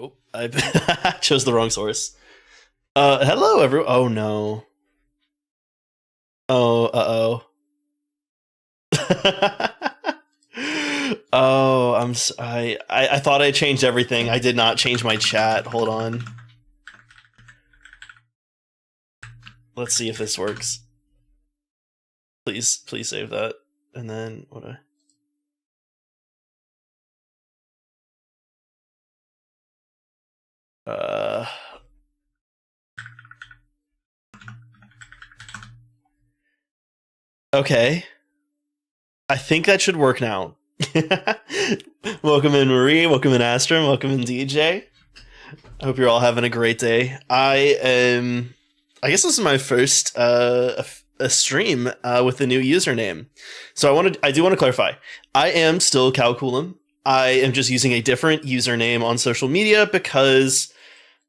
Oh, I chose the wrong source. Hello, everyone. Oh no. Oh, oh, I thought I changed everything. I did not change my chat. Hold on. Let's see if this works. Please save that. And then what? Uh. Okay. I think that should work now. Welcome in, Marie. Welcome in, Astrum. Welcome in, DJ. I hope you're all having a great day. I guess this is my first a stream with the new username. So I do want to clarify. I am still Calculum. I am just using a different username on social media because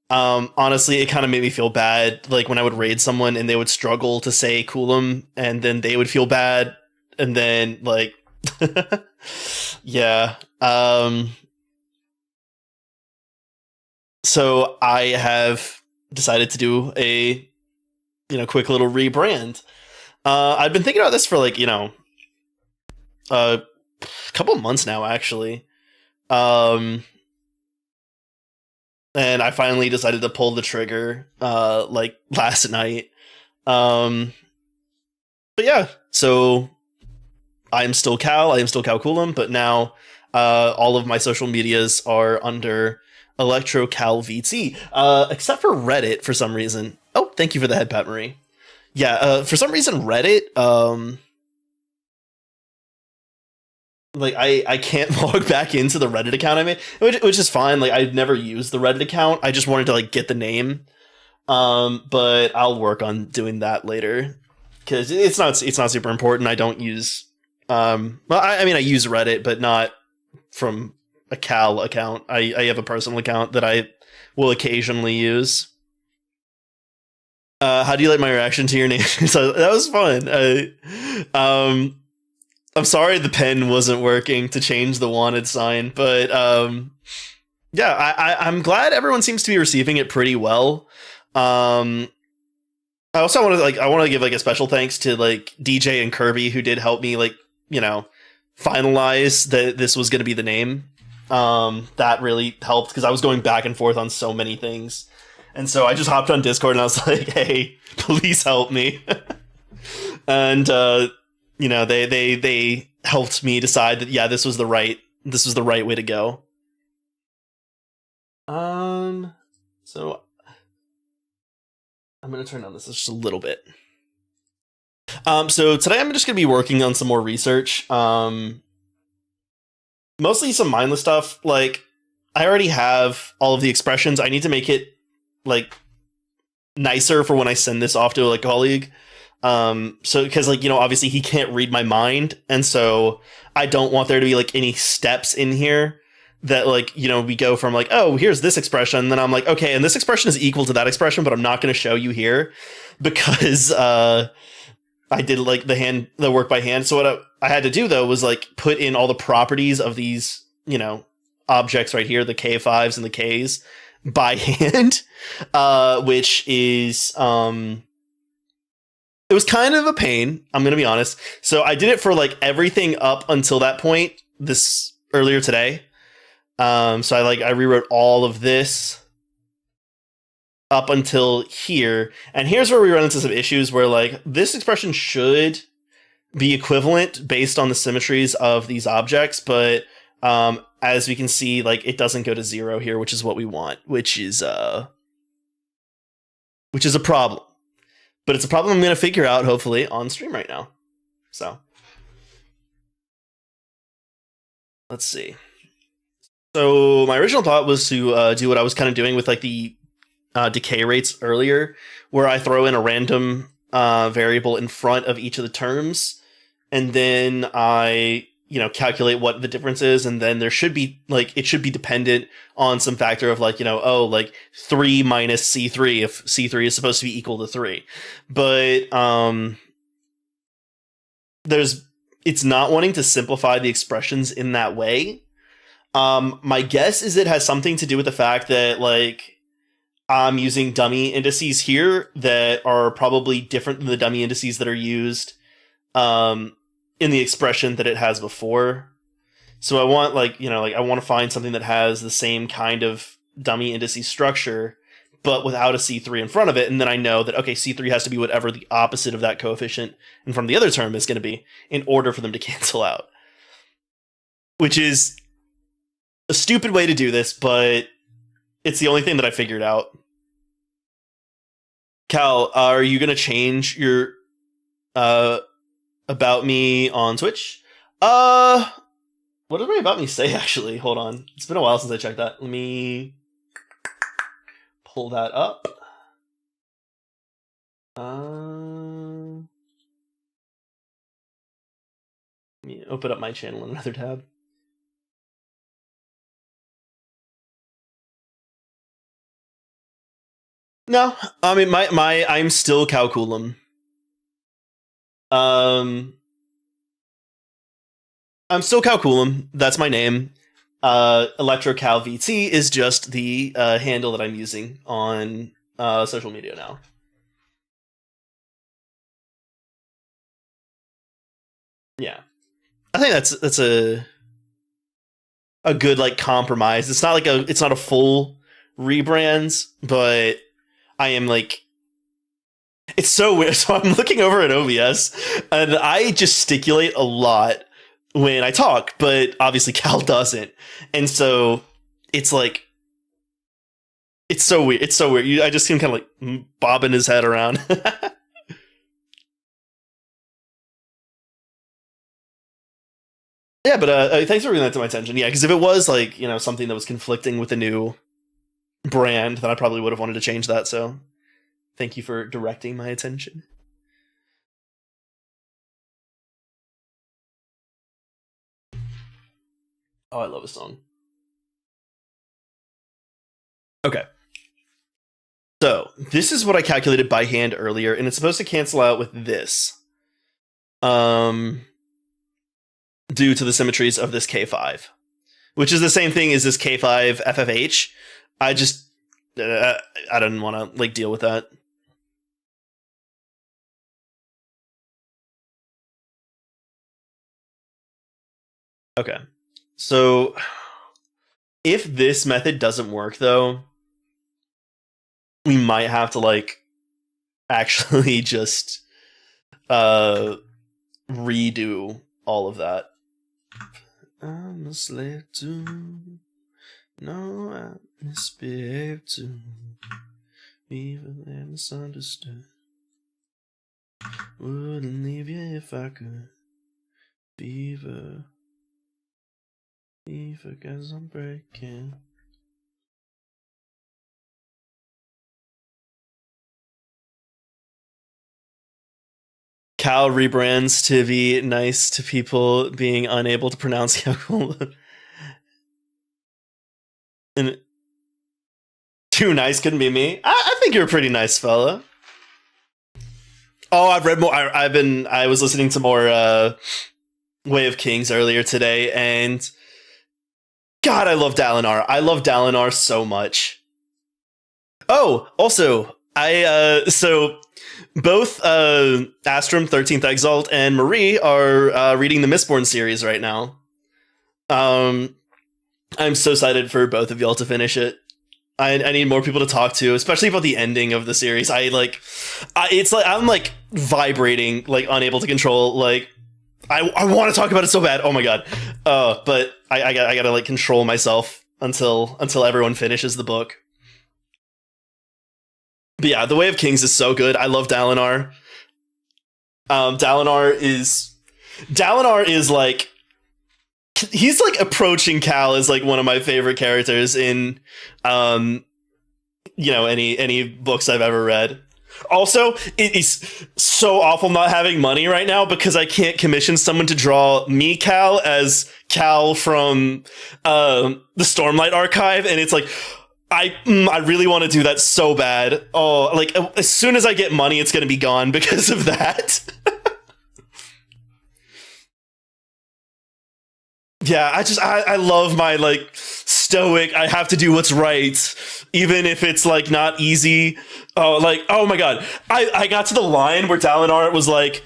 honestly, it kind of made me feel bad. Like when I would raid someone and they would struggle to say Coolum, and then they would feel bad, and then like, yeah. So I have decided to do a quick little rebrand. I've been thinking about this for like a couple months now, actually. And I finally decided to pull the trigger like last night. But yeah, so I'm still Calculum, but now all of my social medias are under ElectroCalVT, except for Reddit for some reason. Oh, thank you for the head pat, Marie. Yeah, for some reason Reddit, like I can't log back into the Reddit account I made, which is fine. Like I've never used the Reddit account. I just wanted to like get the name. But I'll work on doing that later because it's not super important. I don't use well, I mean I use Reddit, but not from a Cal account. I have a personal account that I will occasionally use. How do you like my reaction to your name? So that was fun. I'm sorry the pen wasn't working to change the wanted sign, but yeah, I'm glad everyone seems to be receiving it pretty well. I also want to give like a special thanks to like DJ and Kirby who did help me like finalize that this was going to be the name. That really helped because I was going back and forth on so many things. And so I just hopped on Discord and I was like, "Hey, please help me." And they helped me decide that yeah, this was the right way to go. So I'm gonna turn on this just a little bit. So today I'm just gonna be working on some more research. Mostly some mindless stuff. Like I already have all of the expressions. I need to make it like nicer for when I send this off to like a colleague. So because like obviously he can't read my mind, and so I don't want there to be like any steps in here that like we go from like, oh, here's this expression, and then I'm like, okay, and this expression is equal to that expression, but I'm not going to show you here because I did like the work by hand. So what I had to do though was like put in all the properties of these objects right here, the K5s and the Ks, by hand, which is it was kind of a pain, I'm gonna be honest. So I did it for like everything up until that point this earlier today. So I rewrote all of this up until here, and here's where we run into some issues where like this expression should be equivalent based on the symmetries of these objects, but as we can see, like it doesn't go to 0 here, which is what we want, which is a problem. But it's a problem I'm going to figure out, hopefully, on stream right now. So, let's see. So, my original thought was to do what I was kind of doing with like the decay rates earlier, where I throw in a random variable in front of each of the terms, and then I calculate what the difference is, and then there should be like it should be dependent on some factor of like oh like 3 minus C3 if C3 is supposed to be equal to 3, but it's not wanting to simplify the expressions in that way, My guess is it has something to do with the fact that like I'm using dummy indices here that are probably different than the dummy indices that are used in the expression that it has before. So I want like, I want to find something that has the same kind of dummy indices structure, but without a C3 in front of it. And then I know that, okay, C3 has to be whatever the opposite of that coefficient in front of the other term is going to be in order for them to cancel out. Which is a stupid way to do this, but it's the only thing that I figured out. Cal, are you going to change your about me on Twitch? What did my about me say, actually? Hold on. It's been a while since I checked that. Let me pull that up. Let me open up my channel in another tab. No, I mean I'm still Calculum. I'm still Calculum. That's my name. ElectroCalVT is just the handle that I'm using on social media now. Yeah, I think that's a good like compromise. It's not a full rebrand, but I am like, it's so weird. So I'm looking over at OBS and I gesticulate a lot when I talk, but obviously Cal doesn't. And so it's like, it's so weird. It's so weird. I just see him kind of like bobbing his head around. Yeah, but thanks for bringing that to my attention. Yeah, because if it was like, something that was conflicting with the new brand, then I probably would have wanted to change that. So thank you for directing my attention. Oh, I love a song. Okay. So this is what I calculated by hand earlier, and it's supposed to cancel out with this. Due to the symmetries of this K5, which is the same thing as this K5 FFH. I just, I didn't want to like deal with that. Okay. So if this method doesn't work though, we might have to like actually just redo all of that. I'm a slave to, no, I misbehaved to, even and misunderstood. Wouldn't leave you if I could. Fever, cause I'm breaking. Cal rebrands to be nice to people being unable to pronounce Calculum. And too nice couldn't be me. I think you're a pretty nice fella. Oh, I've read more. I was listening to more Way of Kings earlier today, and God, I love Dalinar. I love Dalinar so much. Oh, also, so both Astrum 13th Exalt and Marie are reading the Mistborn series right now. I'm so excited for both of y'all to finish it. I need more people to talk to, especially about the ending of the series. It's like I'm like vibrating, like unable to control. Like I want to talk about it so bad. Oh my god! But I gotta like control myself until everyone finishes the book. But yeah, The Way of Kings is so good. I love Dalinar. Dalinar is like, he's like approaching Cal as like one of my favorite characters in any books I've ever read. Also, it is so awful not having money right now because I can't commission someone to draw me Cal as Cal from the Stormlight Archive, and it's like I really want to do that so bad. Oh, like as soon as I get money, it's gonna be gone because of that. Yeah, I love my like stoic. I have to do what's right, even if it's like not easy. Oh, like oh my god, I got to the line where Dalinar was like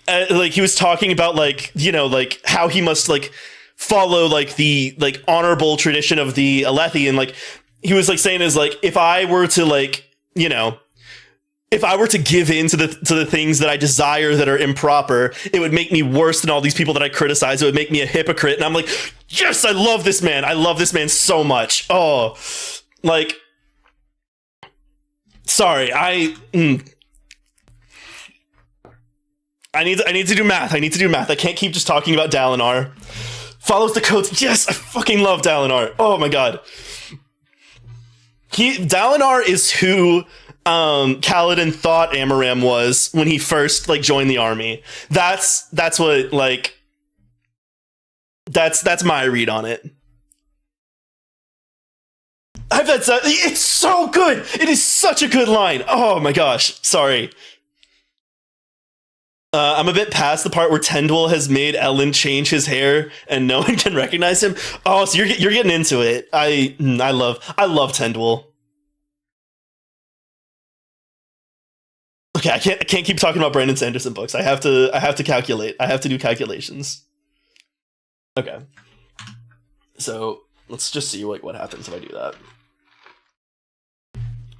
he was talking about like like how he must like follow like the like honorable tradition of the Alethi, and like he was like saying is like if I were to like if I were to give in to the things that I desire that are improper, it would make me worse than all these people that I criticize. It would make me a hypocrite. And I'm like, yes, I love this man. I love this man so much. Oh, like, sorry, I need to do math. I need to do math. I can't keep just talking about Dalinar. Follows the codes. Yes, I fucking love Dalinar. Oh my god. Dalinar is who Kaladin thought Amaram was when he first like joined the army. That's what like that's my read on it. It's so good. It is such a good line. Oh my gosh. Sorry. I'm a bit past the part where Tendwell has made Ellen change his hair and no one can recognize him. Oh, so you're getting into it. I love Tendwell. Okay, I can't keep talking about Brandon Sanderson books. I have to calculate. I have to do calculations. Okay. So let's just see what happens if I do that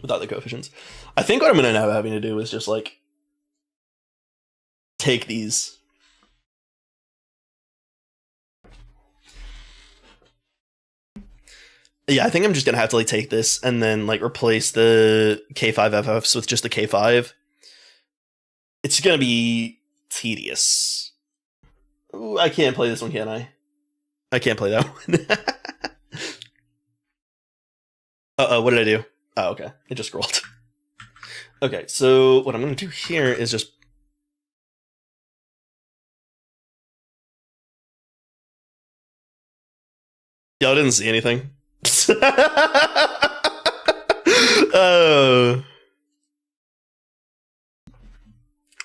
without the coefficients. I think what I'm gonna end up having to do is just like take these. Yeah, I think I'm just gonna have to like take this and then like replace the K5FFs with just the K5. It's gonna be tedious. Ooh, I can't play this one, can I? I can't play that one. Uh-oh, what did I do? Oh, okay. It just scrolled. Okay, so what I'm gonna do here is just... Y'all didn't see anything.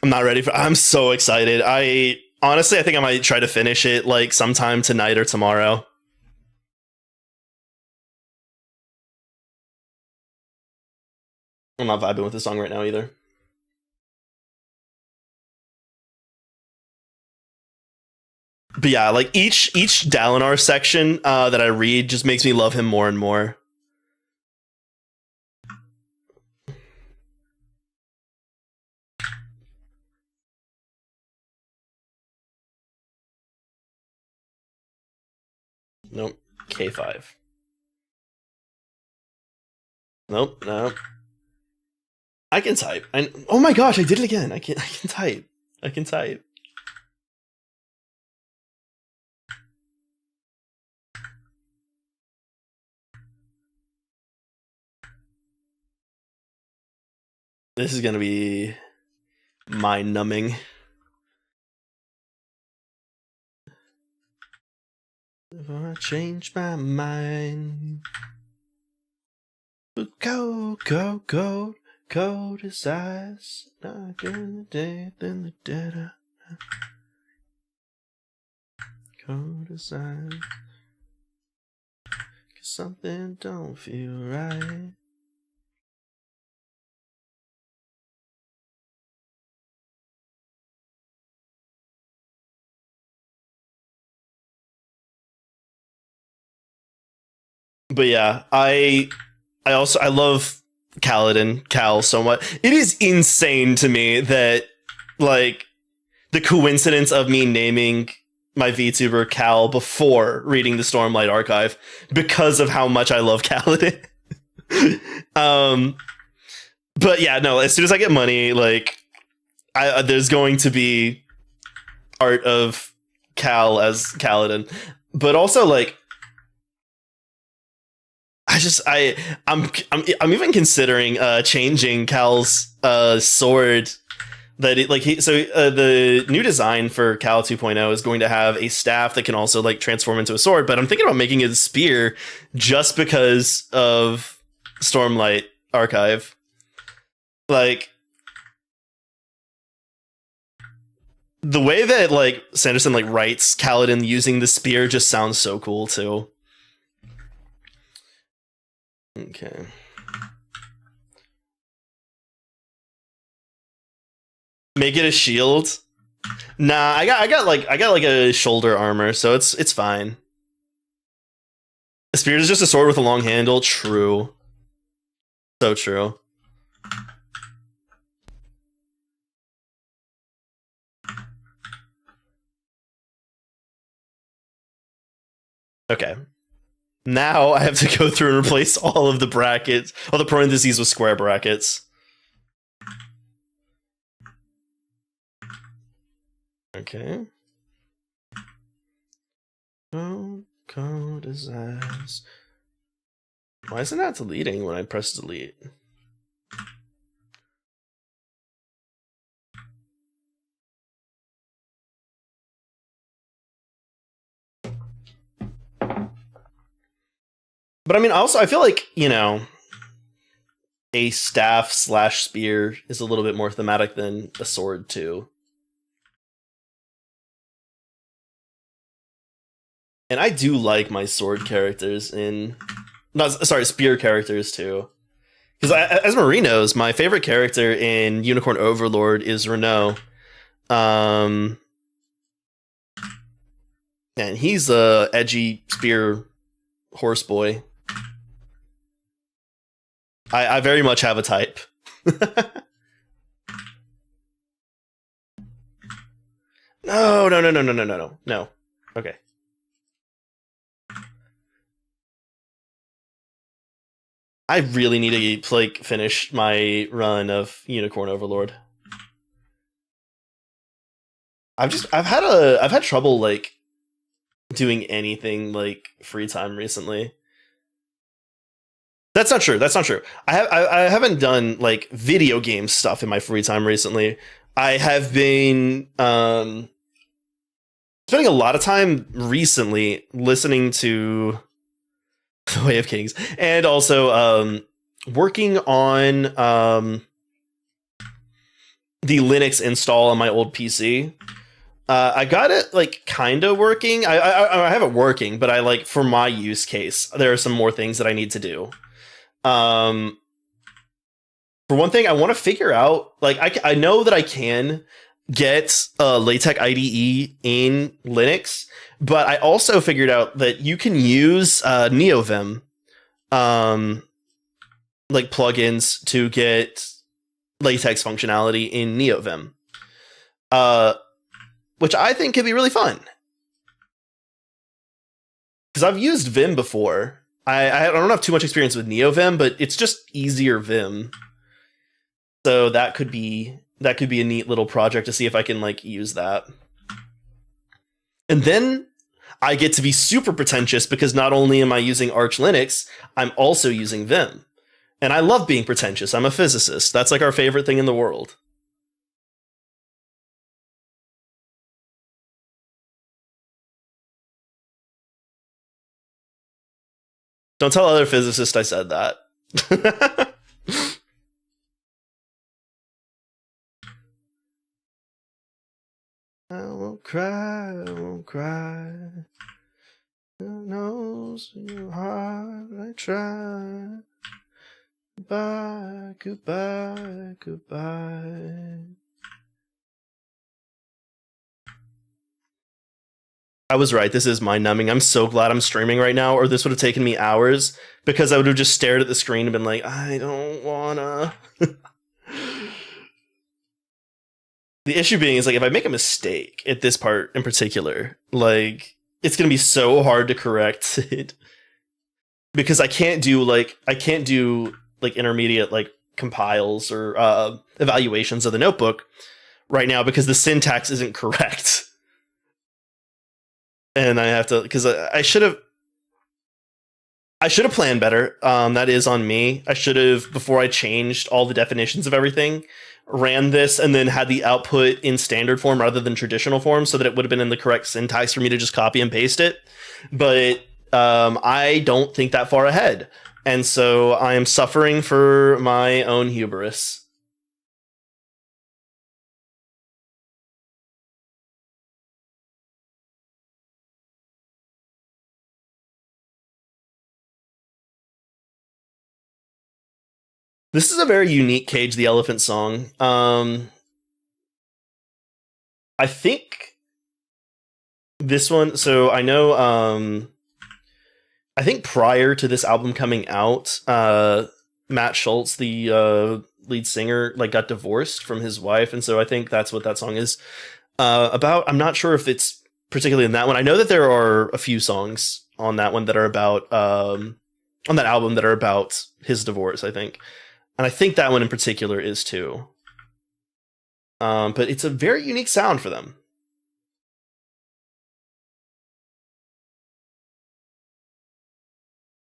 I'm not ready for... I'm so excited. Honestly, I think I might try to finish it like sometime tonight or tomorrow. I'm not vibing with the song right now either. But yeah, like each Dalinar section that I read just makes me love him more and more. Nope. K5. Nope. Nope. I can type. Oh my gosh, I did it again. I can type. I can type. This is gonna be mind-numbing. If I change my mind, go, go, go, cold as ice, not in the death in the dead. Cold as ice, 'cause something don't feel right. But yeah, I love Cal so much. It is insane to me that like the coincidence of me naming my VTuber Cal before reading the Stormlight archive because of how much I love Kaladin. But yeah, no, as soon as I get money, like there's going to be art of Cal as Kaladin. But also like I'm even considering changing Cal's sword. The new design for Cal 2.0 is going to have a staff that can also like transform into a sword, but I'm thinking about making it a spear just because of Stormlight Archive. Like The way that like Sanderson like writes Kaladin using the spear just sounds so cool too. Okay. Make it a shield. Nah, I got like a shoulder armor, so it's fine. A spear is just a sword with a long handle. True. So true. Okay. Now I have to go through and replace all of the brackets, all the parentheses with square brackets. Okay. Oh, code is as. Why isn't that deleting when I press delete? But I mean, also, I feel like, you know, a staff / spear is a little bit more thematic than a sword, too. And I do like my sword characters in. Not, sorry, spear characters, too. Because as Marie knows, my favorite character in Unicorn Overlord is Renault. And he's a edgy spear horse boy. I very much have a type. No. Okay. I really need to like finish my run of Unicorn Overlord. I've had trouble like doing anything like free time recently. That's not true. That's not true. I haven't done like video game stuff in my free time recently. I have been spending a lot of time recently listening to The Way of Kings and also working on the Linux install on my old PC. I got it like kind of working. I have it working, but I like for my use case, there are some more things that I need to do. For one thing, I want to figure out like I know that I can get a LaTeX IDE in Linux, but I also figured out that you can use NeoVim like plugins to get LaTeX functionality in NeoVim. Which I think could be really fun. Because I've used Vim before. I don't have too much experience with NeoVim, but it's just easier Vim. So that could be a neat little project to see if I can like use that. And then I get to be super pretentious because not only am I using Arch Linux, I'm also using Vim. And I love being pretentious. I'm a physicist. That's like our favorite thing in the world. Don't tell other physicists I said that. I won't cry, I won't cry. Who knows your heart I try. Goodbye, goodbye, goodbye. I was right. This is mind numbing. I'm so glad I'm streaming right now, or this would have taken me hours because I would have just stared at the screen and been like, I don't wanna. The issue being is like if I make a mistake at this part in particular, like it's gonna be so hard to correct it because I can't do like intermediate like compiles or evaluations of the notebook right now because the syntax isn't correct. And I have to because I should have planned better. That is on me. I should have before I changed all the definitions of everything, ran this and then had the output in standard form rather than traditional form, so that it would have been in the correct syntax for me to just copy and paste it. But I don't think that far ahead, and so I am suffering for my own hubris. This is a very unique Cage the Elephant song. I think this one. So I know. I think prior to this album coming out, Matt Schultz, the lead singer, like got divorced from his wife, and so I think that's what that song is about. I'm not sure if it's particularly in that one. I know that there are a few songs on that one that are about on that album that are about his divorce. I think, and I think that one in particular is too. But it's a very unique sound for them.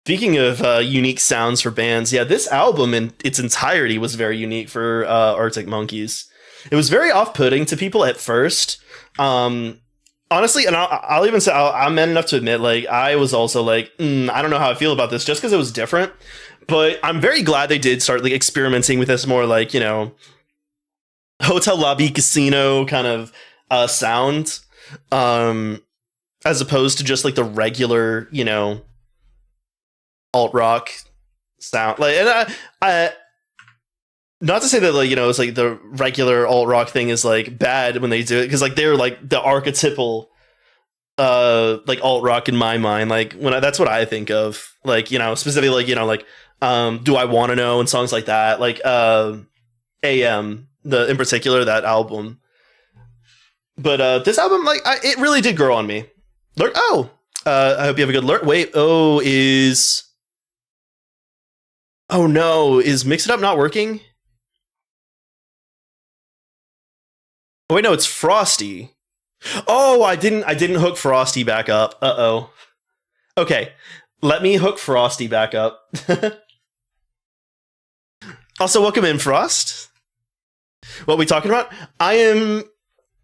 Speaking of unique sounds for bands, yeah, this album in its entirety was very unique for Arctic Monkeys. It was very off-putting to people at first. Honestly, and I'll even say I'm man enough to admit, like I was also like, I don't know how I feel about this, just because it was different. But I'm very glad they did start like experimenting with this more like hotel lobby casino kind of sound, as opposed to just like the regular alt rock sound. Like, and I not to say that like it's like the regular alt rock thing is like bad when they do it, because like they're like the archetypal like alt rock in my mind. Like that's what I think of. Like specifically like Do I Want to Know and songs like that. Like AM in particular that album. But this album like it really did grow on me. Lurk. Oh, I hope you have a good lurk. Wait. Oh no, is Mix It Up not working? Oh wait, no, it's Frosty. Oh, I didn't hook Frosty back up. Uh-oh. Okay. Let me hook Frosty back up. Also, welcome in, Frost. What are we talking about? I am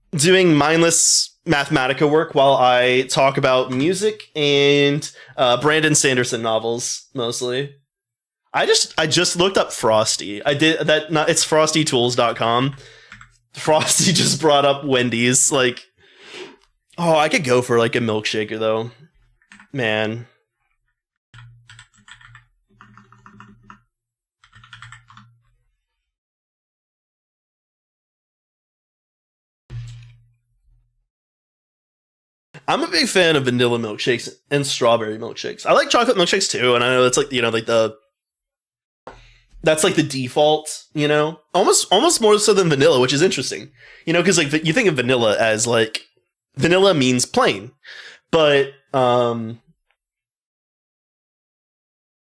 doing mindless Mathematica work while I talk about music and Brandon Sanderson novels, mostly. I just looked up Frosty. I did that. Not, it's frostytools.com. Frosty just brought up Wendy's. Like, oh, I could go for like a milkshaker though, man. I'm a big fan of vanilla milkshakes and strawberry milkshakes. I like chocolate milkshakes too, and I know it's like like the that's like the default, almost more so than vanilla, which is interesting, because like you think of vanilla as like vanilla means plain, but when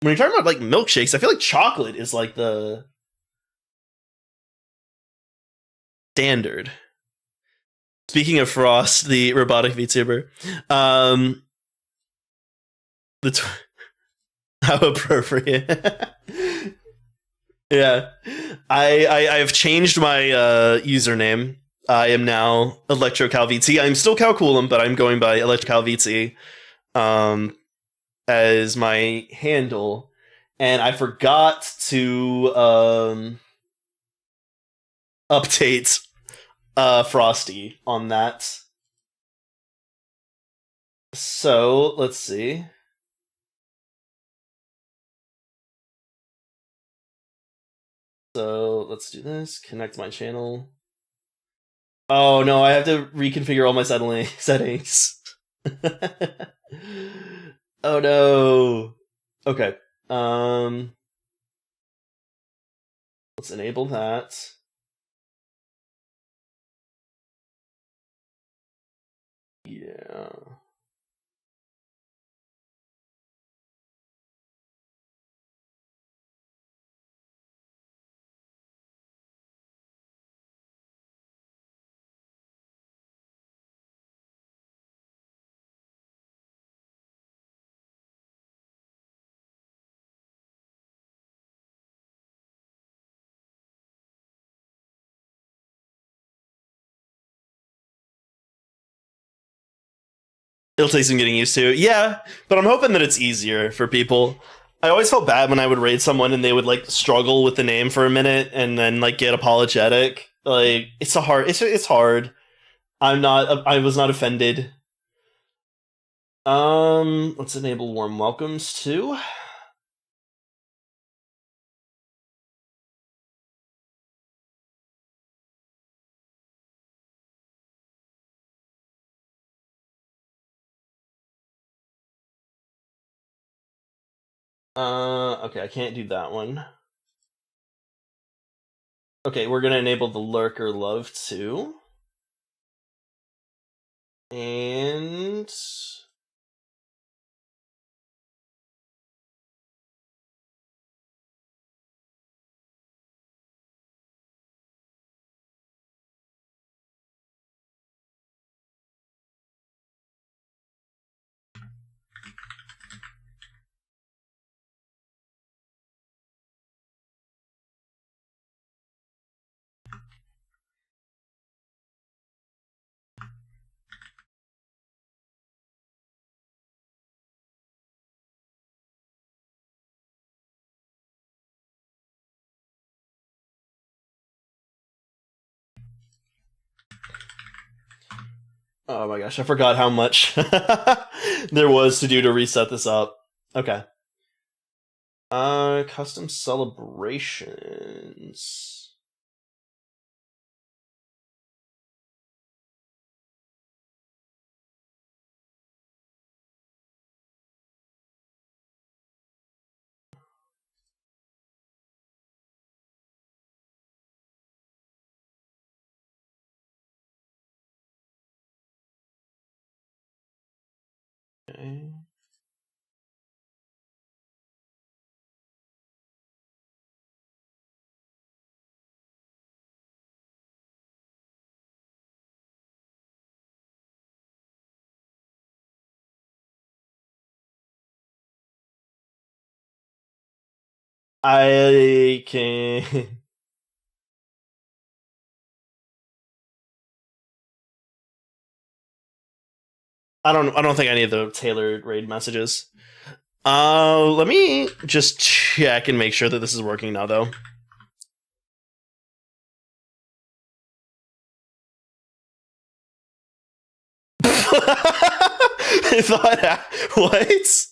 you're talking about like milkshakes, I feel like chocolate is like the standard. Speaking of Frost, the robotic VTuber, how appropriate. Yeah, I have changed my username. I am now ElectroCalVT. I'm still Calculum, but I'm going by ElectroCalVT as my handle, and I forgot to update Frosty on that. So let's see. So let's do this. Connect my channel. Oh no, I have to reconfigure all my settings. Oh no. Okay. Let's enable that. Yeah. It'll take some getting used to. Yeah, but I'm hoping that it's easier for people. I always felt bad when I would raid someone and they would like struggle with the name for a minute and then like get apologetic. Like it's hard. I was not offended. Let's enable warm welcomes too. Okay, I can't do that one. Okay, we're gonna enable the lurker love too. And oh my gosh, I forgot how much there was to do to reset this up. Okay. Custom celebrations. Okay. I can. I don't think I need the tailored raid messages. Let me just check and make sure that this is working now, though. I thought what?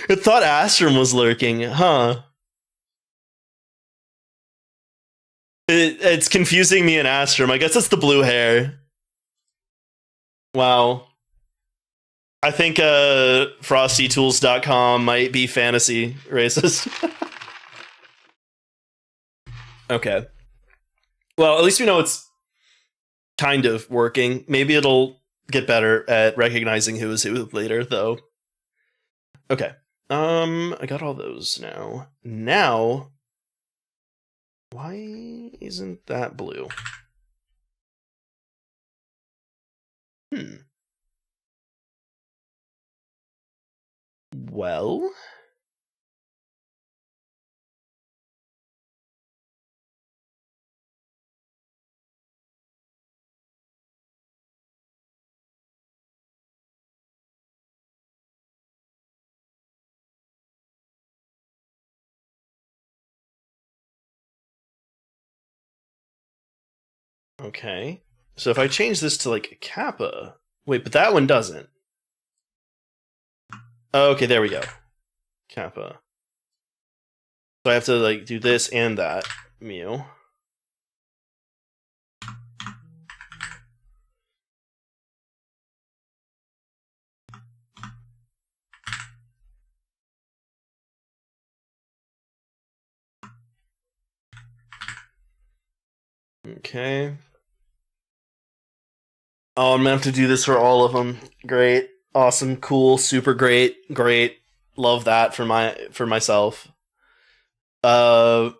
I thought Astrum was lurking, huh? It's confusing me and Astrum. I guess it's the blue hair. Wow. I think frostytools.com might be fantasy racist. Okay. Well, at least we know it's kind of working. Maybe it'll get better at recognizing who is who later, though. Okay. I got all those now. Now, why isn't that blue? Well, okay. So if I change this to like a kappa, wait, but that one doesn't. Okay, there we go. Kappa. So I have to like do this and that. Mu. Okay. Oh, I'm gonna have to do this for all of them. Great, awesome, cool, super great, great. Love that for myself. Uh,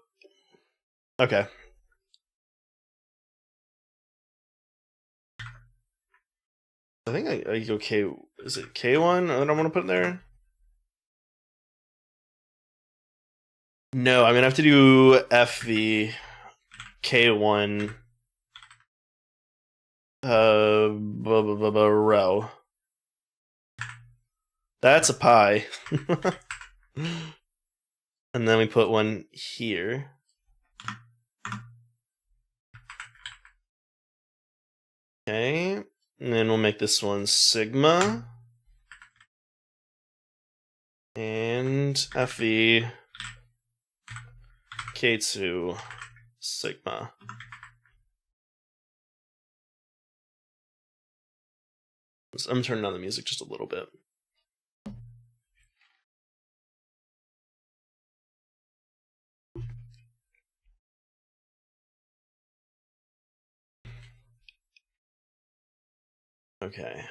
okay. I think I go K. Is it K1 that I want to put in there? No, I'm gonna have to do FV K1 row. That's a pi. And then we put one here. Okay. And then we'll make this one sigma. And FV K2 sigma. I'm turning on the music just a little bit. Okay.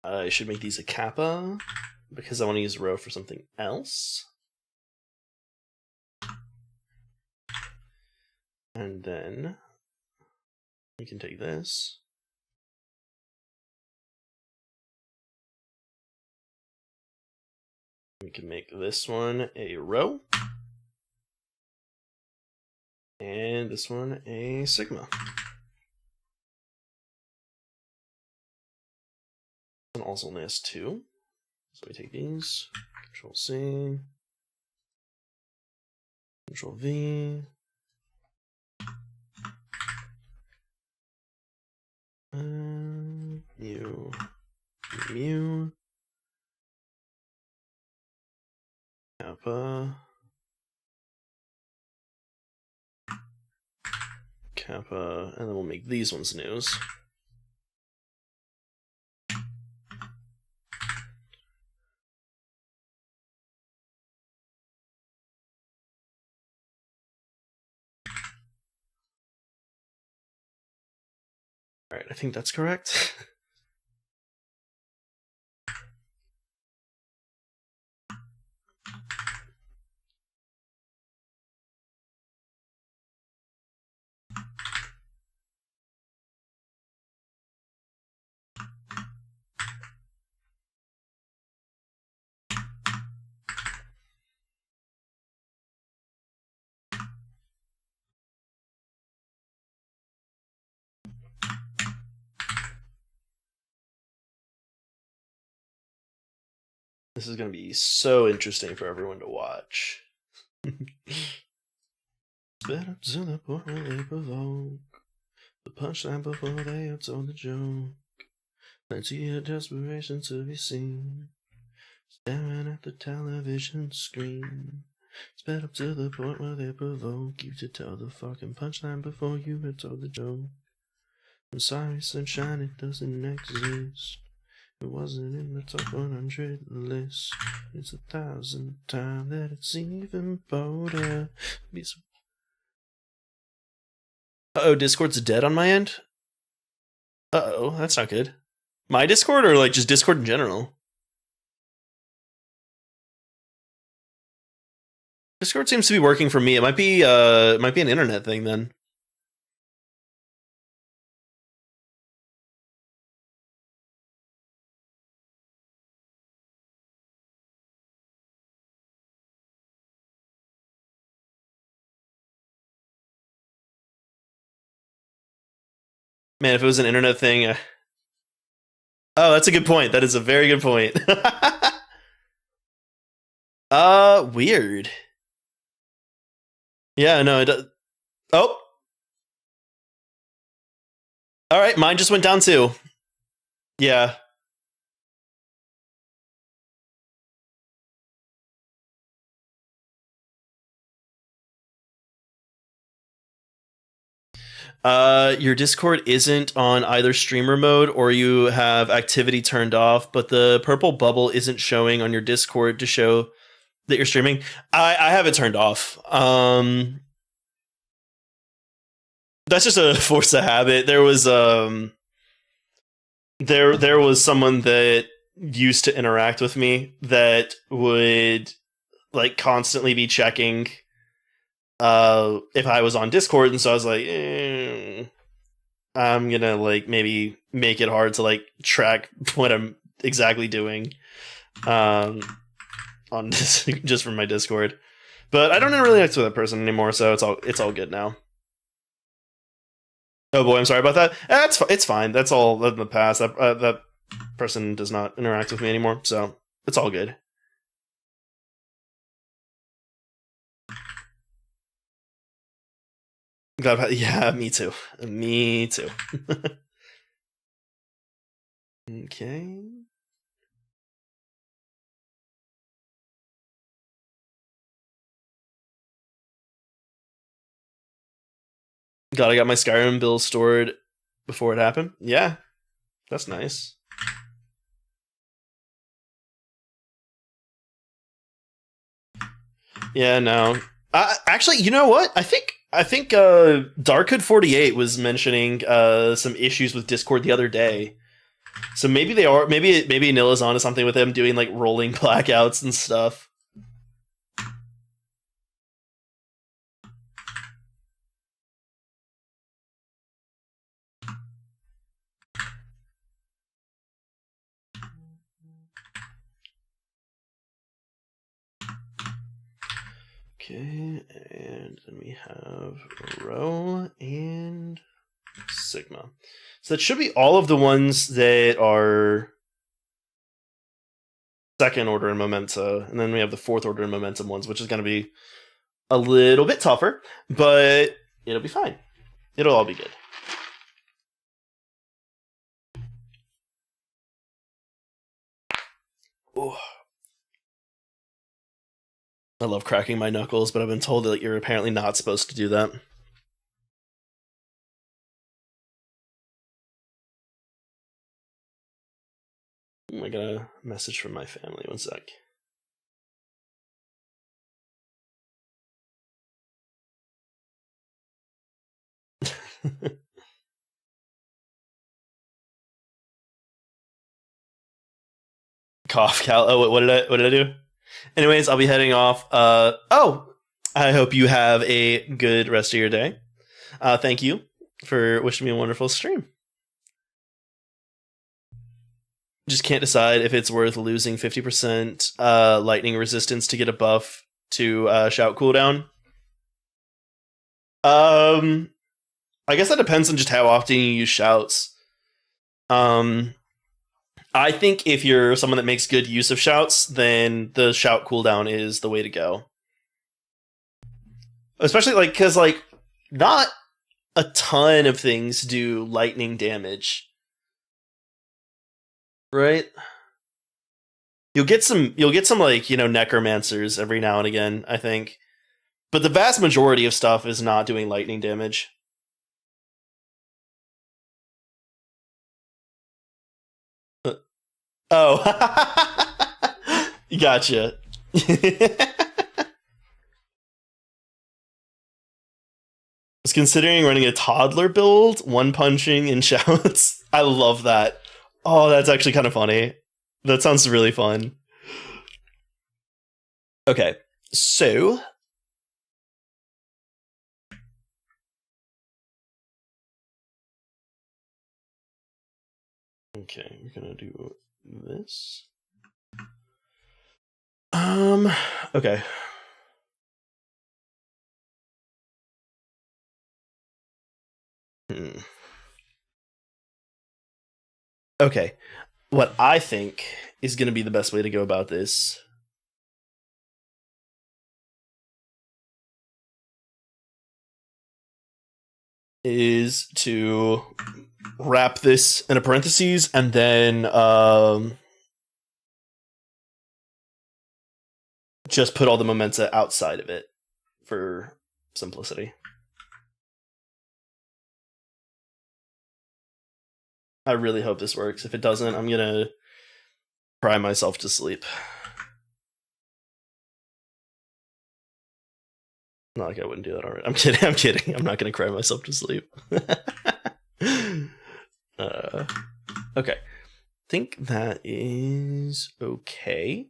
I should make these a kappa because I want to use rho for something else. And then we can take this. We can make this one a rho. And this one a sigma. And also this too. So we take these, Control C, Control V. Mu, mu, kappa, kappa, and then we'll make these ones news. All right, I think that's correct. This is going to be so interesting for everyone to watch. Sped up to the point where they provoke the punchline before they have told the joke. Plenty of desperation to be seen, staring at the television screen. Sped up to the point where they provoke you to tell the fucking punchline before you have told the joke. I'm sorry, sunshine, it doesn't exist. It wasn't in the top 100 list. It's 1,000th time that it's even bolder. Uh-oh, Discord's dead on my end? Uh-oh, that's not good. My Discord or like just Discord in general? Discord seems to be working for me. It might be an internet thing then. Man, if it was an internet thing. Oh, that's a good point. That is a very good point. Weird. Yeah, no, it does. Oh. All right, mine just went down too. Yeah. Your Discord isn't on either streamer mode or you have activity turned off, but the purple bubble isn't showing on your Discord to show that you're streaming. I have it turned off. That's just a force of habit. There was there was someone that used to interact with me that would like constantly be checking if I was on Discord, and so I was like, I'm gonna like maybe make it hard to like track what I'm exactly doing on this just from my Discord. But I don't really interact with that person anymore, so it's all good now. Oh boy, I'm sorry about that. It's fine. That's all in the past. That person does not interact with me anymore, so it's all good. Yeah, me too. Me too. Okay. God, I got my Skyrim bill stored before it happened. Yeah, that's nice. Yeah, no. Actually, you know what? I think Darkhood 48 was mentioning some issues with Discord the other day. So maybe they are maybe Nilla's onto something with them doing like rolling blackouts and stuff. Okay, and then we have Rho and Sigma. So that should be all of the ones that are second order in Momenta, and then we have the fourth order in Momentum ones, which is going to be a little bit tougher, but it'll be fine. It'll all be good. Ooh. I love cracking my knuckles, but I've been told that you're apparently not supposed to do that. I got a message from my family. One sec. Cough, Cal. Oh, what did I do? Anyways, I'll be heading off. I hope you have a good rest of your day. Thank you for wishing me a wonderful stream. Just can't decide if it's worth losing 50% lightning resistance to get a buff to shout cooldown. I guess that depends on just how often you use shouts. I think if you're someone that makes good use of shouts, then the shout cooldown is the way to go. Especially like because like not a ton of things do lightning damage, right? You'll get some like, you know, necromancers every now and again, I think. But the vast majority of stuff is not doing lightning damage. Oh. Gotcha. Was considering running a toddler build, one punching and shouts. I love that. Oh, that's actually kind of funny. That sounds really fun. Okay, so okay, we're gonna do this. Okay. Okay. What I think is going to be the best way to go about this is to wrap this in a parentheses and then just put all the momenta outside of it for simplicity. I really hope this works. If it doesn't, I'm gonna cry myself to sleep. Not like I wouldn't do that already. I'm kidding. I'm kidding. I'm not gonna cry myself to sleep. Okay. I think that is okay.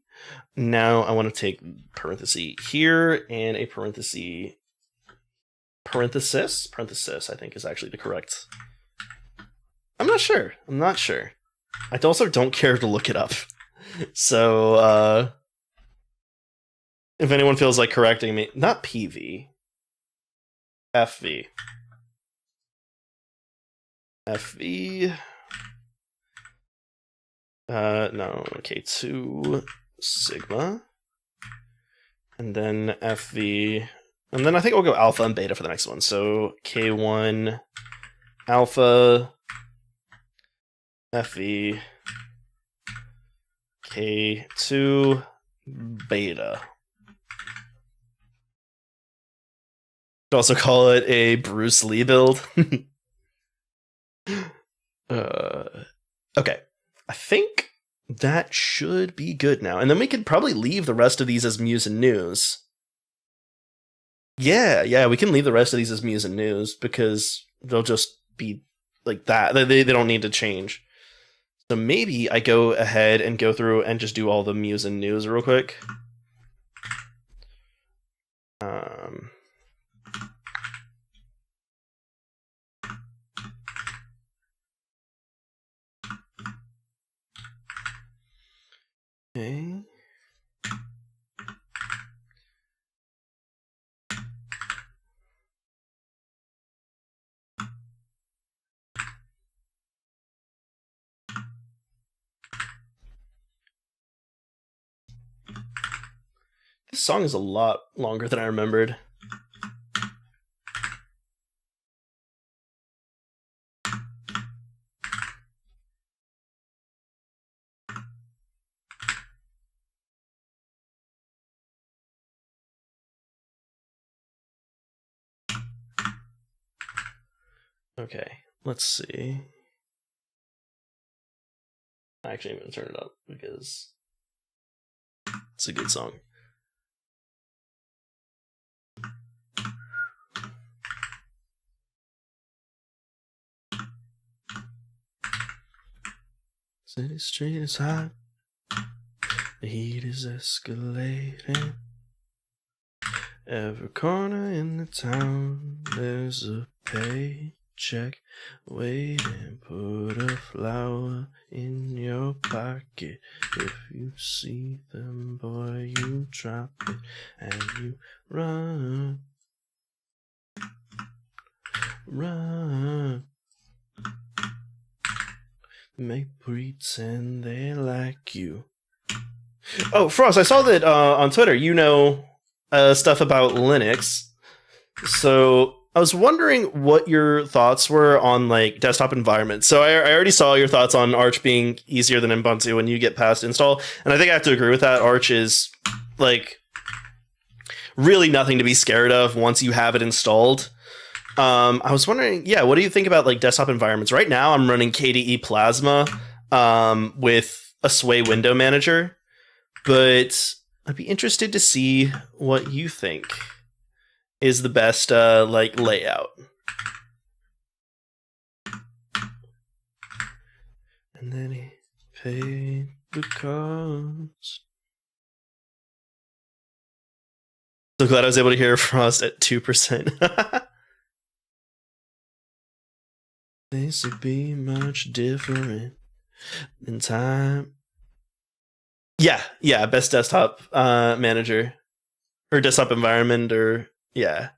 Now I want to take parenthesis here and a parenthesis. Parenthesis, I think is actually the correct. I'm not sure. I also don't care to look it up. So, if anyone feels like correcting me, not PV. FV. FV. No, K2 Sigma. And then FV. And then I think we'll go alpha and beta for the next one. So K1 alpha, FV, K2 beta. Could also call it a Bruce Lee build. Okay. I think that should be good now. And then we could probably leave the rest of these as Muse and News. Yeah, we can leave the rest of these as Muse and News because they'll just be like that. They don't need to change. So maybe I go ahead and go through and just do all the Muse and News real quick. Okay. This song is a lot longer than I remembered. Okay, let's see. Actually, I'm going to turn it up because it's a good song. City street is hot. The heat is escalating. Every corner in the town, there's a paycheck waiting. Put a flower in your pocket. If you see them, boy, you drop it and you run. Run. Make pretend they like you. Oh, Frost, I saw that on Twitter you know stuff about Linux. So I was wondering what your thoughts were on like desktop environments. So I already saw your thoughts on Arch being easier than Ubuntu when you get past install. And I think I have to agree with that. Arch is like really nothing to be scared of once you have it installed. I was wondering, yeah, what do you think about like desktop environments? Right now I'm running KDE Plasma with a Sway window manager, but I'd be interested to see what you think is the best like layout. And then he paid the cost. So glad I was able to hear Frost at 2%. Things would be much different in time. Yeah, best desktop manager or desktop environment, or yeah.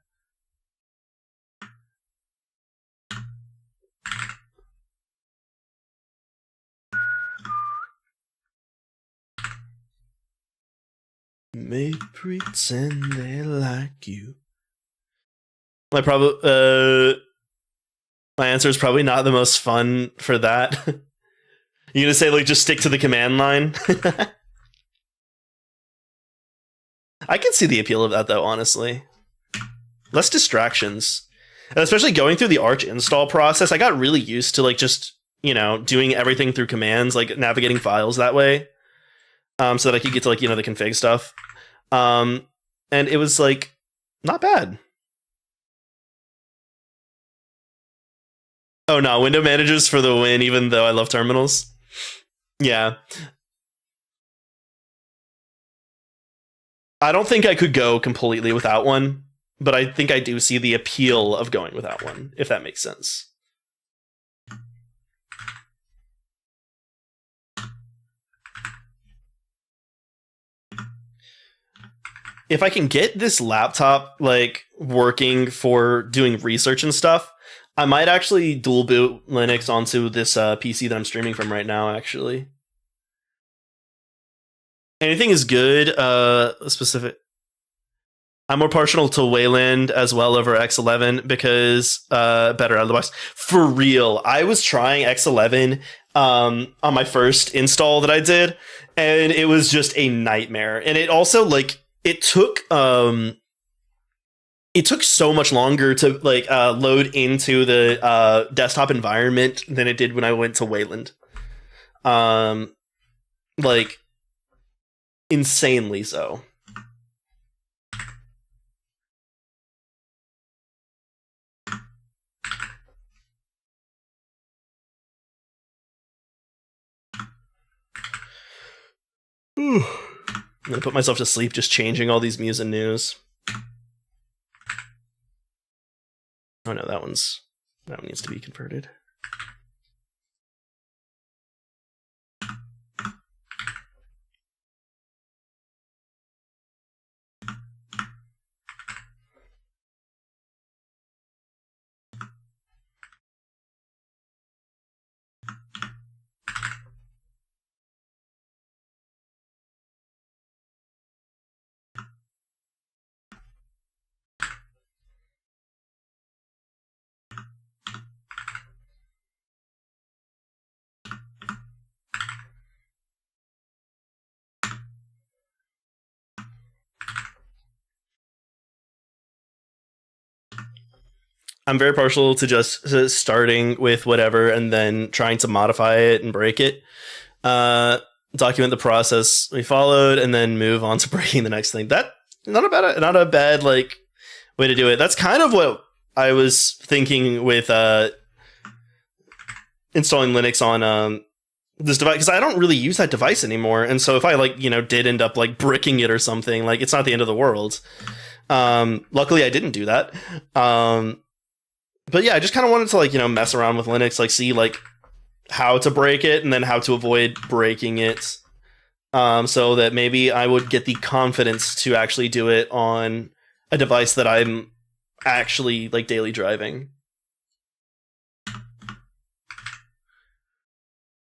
May pretend they like you. My answer is probably not the most fun for that. You're gonna say like just stick to the command line? I can see the appeal of that though, honestly. Less distractions. And especially going through the Arch install process, I got really used to like just, you know, doing everything through commands, like navigating files that way. So that I could get to like, you know, the config stuff. And it was like not bad. Oh no, window managers for the win, even though I love terminals. Yeah. I don't think I could go completely without one, but I think I do see the appeal of going without one, if that makes sense. If I can get this laptop like working for doing research and stuff, I might actually dual boot Linux onto this PC that I'm streaming from right now, actually. Anything is good. Specific. I'm more partial to Wayland as well over X11 because better out of the box. For real, I was trying X11 on my first install that I did, and it was just a nightmare. And it also like it took it took so much longer to like load into the desktop environment than it did when I went to Wayland. Like insanely so. I'm gonna put myself to sleep just changing all these Muse and news. Oh no, that one needs to be converted. I'm very partial to just starting with whatever and then trying to modify it and break it. Document the process we followed and then move on to breaking the next thing. That not a bad like way to do it. That's kind of what I was thinking with installing Linux on this device, because I don't really use that device anymore. And so if I like, did end up like bricking it or something, like it's not the end of the world. Luckily I didn't do that. But yeah, I just kind of wanted to like, mess around with Linux, like see like how to break it and then how to avoid breaking it. So that maybe I would get the confidence to actually do it on a device that I'm actually like daily driving.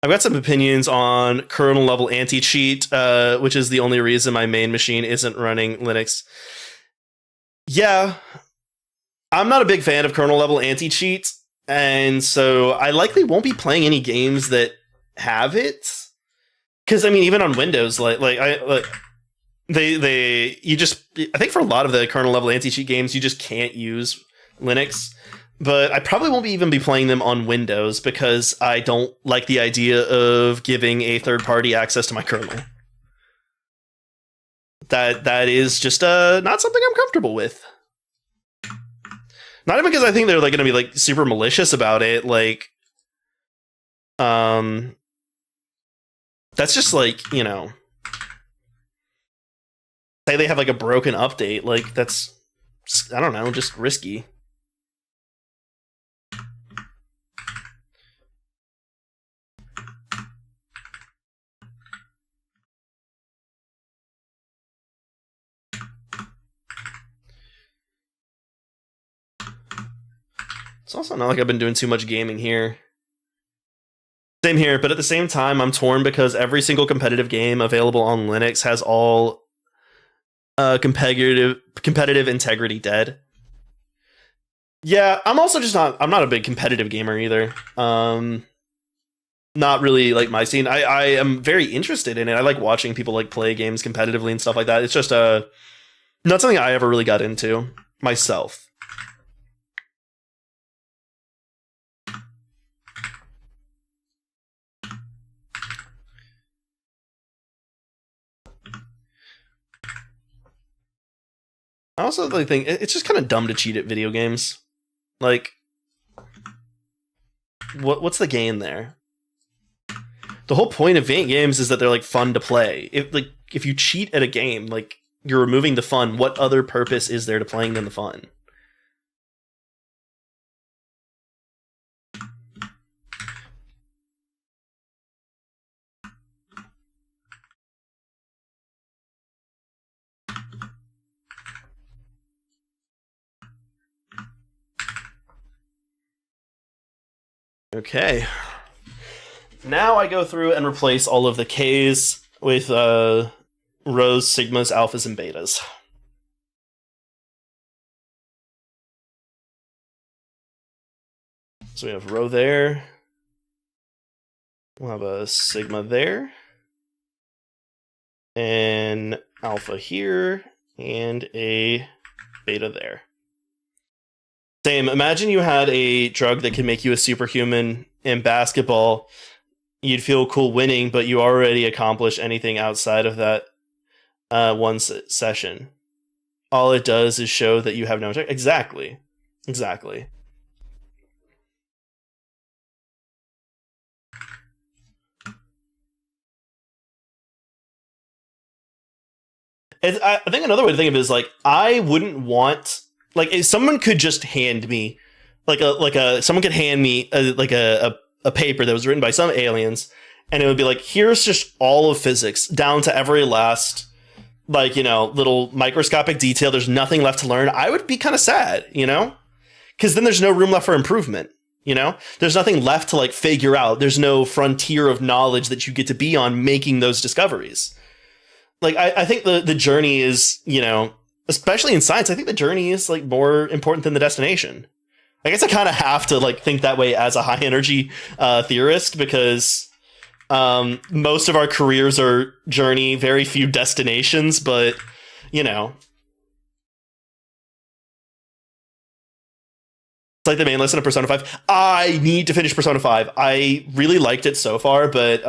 I've got some opinions on kernel level anti-cheat, which is the only reason my main machine isn't running Linux. Yeah, I'm not a big fan of kernel level anti-cheat, and so I likely won't be playing any games that have it. Because I mean, even on Windows, I think for a lot of the kernel level anti-cheat games, you just can't use Linux. But I probably won't even be playing them on Windows because I don't like the idea of giving a third party access to my kernel. That is just not something I'm comfortable with. Not even because I think they're like going to be like super malicious about it. Like, that's just like, say they have like a broken update. Like that's, I don't know, just risky. It's also not like I've been doing too much gaming here. Same here, but at the same time, I'm torn because every single competitive game available on Linux has all competitive integrity dead. Yeah, I'm also just I'm not a big competitive gamer either. Not really like my scene. I am very interested in it. I like watching people like play games competitively and stuff like that. It's just not something I ever really got into myself. I also like think it's just kind of dumb to cheat at video games. Like, what's the gain there? The whole point of games is that they're like fun to play. If you cheat at a game, like you're removing the fun. What other purpose is there to playing than the fun? Okay. Now I go through and replace all of the K's with rows, sigmas, alphas, and betas. So we have row there. We'll have a sigma there. And alpha here. And a beta there. Same. Imagine you had a drug that could make you a superhuman in basketball. You'd feel cool winning, but you already accomplished anything outside of that one session. All it does is show that you have no check. Exactly. Exactly. I think another way to think of it is like I wouldn't want like if someone could just hand me someone could hand me a paper that was written by some aliens and it would be like here's just all of physics down to every last little microscopic detail. There's nothing left to learn. I would be kind of sad, because then there's no room left for improvement. There's nothing left to like figure out. There's no frontier of knowledge that you get to be on making those discoveries. Like I think the journey is, especially in science, I think the journey is like more important than the destination. I guess I kind of have to like think that way as a high energy theorist because most of our careers are journey, very few destinations, but it's like the main lesson of Persona 5. I need to finish Persona 5. I really liked it so far, but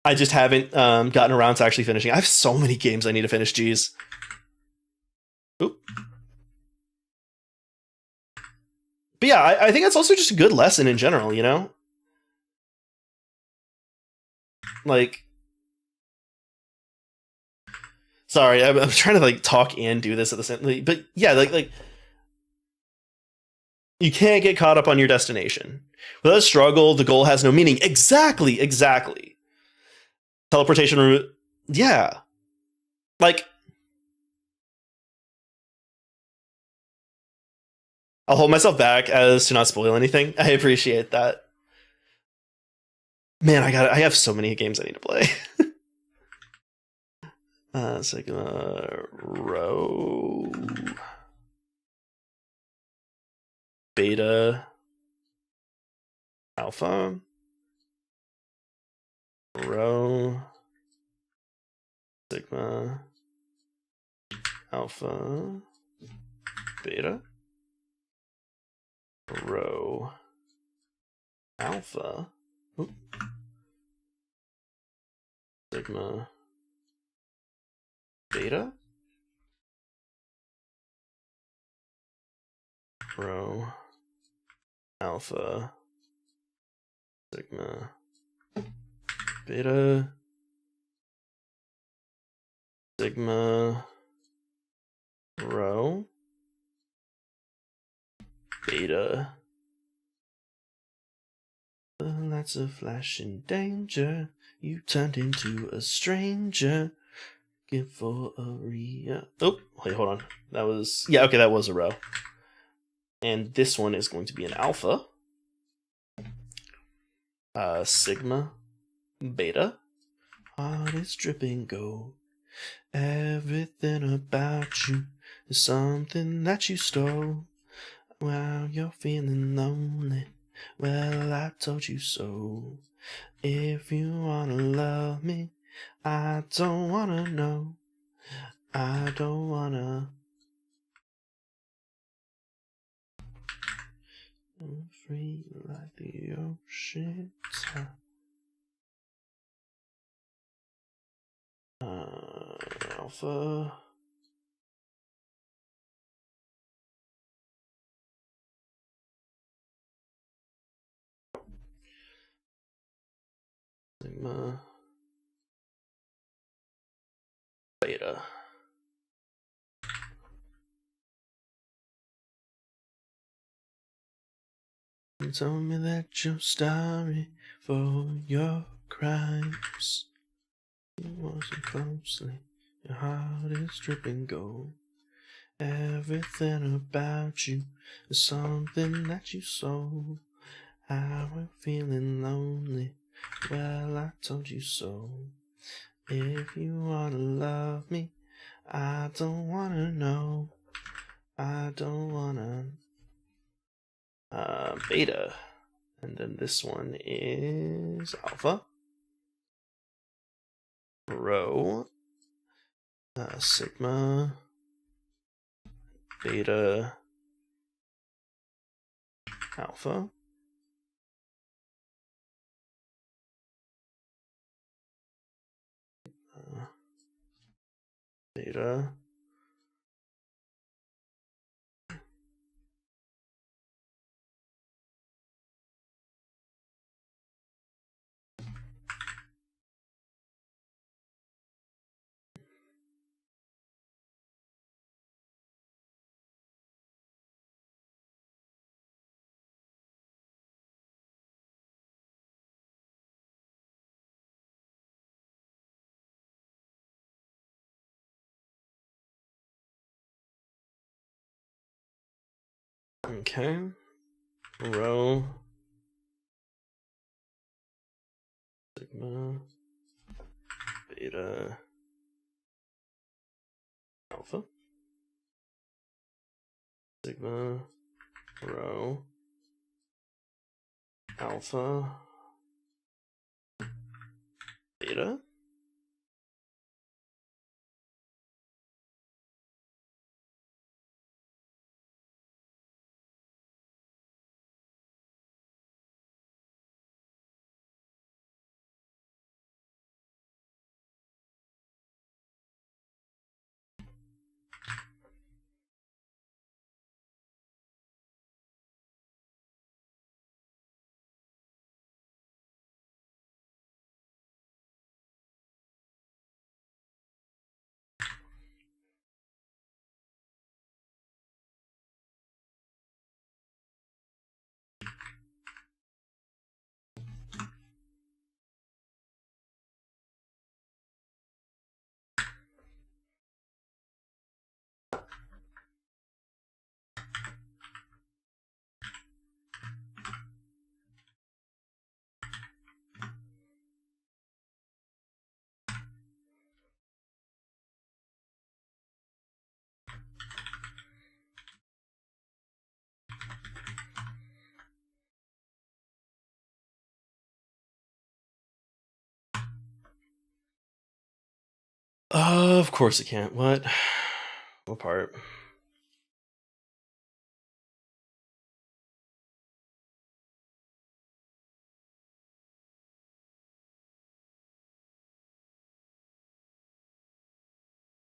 I just haven't gotten around to actually finishing. I have so many games I need to finish. Jeez. Oop. But yeah, I think it's also just a good lesson in general. Like, sorry, I'm trying to like talk and do this at the same. But yeah, like you can't get caught up on your destination. Without a struggle, the goal has no meaning. Exactly. Teleportation route. Yeah. Like, I'll hold myself back as to not spoil anything. I appreciate that. Man, I have so many games I need to play. Sigma Rho Beta Alpha Rho Sigma Alpha Beta Rho Alpha Sigma Beta Rho Alpha Sigma Beta Sigma Rho Beta. Lots of flashing danger. You turned into a stranger. Give for a real. Oh, wait, hold on. That was that was a row. And this one is going to be an alpha. Sigma Beta. Heart is dripping gold. Everything about you is something that you stole. While you're feeling lonely, well, I told you so. If you wanna love me, I don't wanna know. I don't wanna. I'm free like the ocean. Alpha. Sigma. Beta. You told me that you're sorry for your crimes. You watching closely, your heart is dripping gold. Everything about you is something that you sold. How I'm feeling lonely, well, I told you so. If you wanna love me, I don't wanna know. I don't wanna. Beta. And then this one is alpha. Rho. Sigma. Beta. alpha, beta, okay, rho, sigma, beta, alpha, sigma, rho, alpha, beta. Of course it can't. What? What part?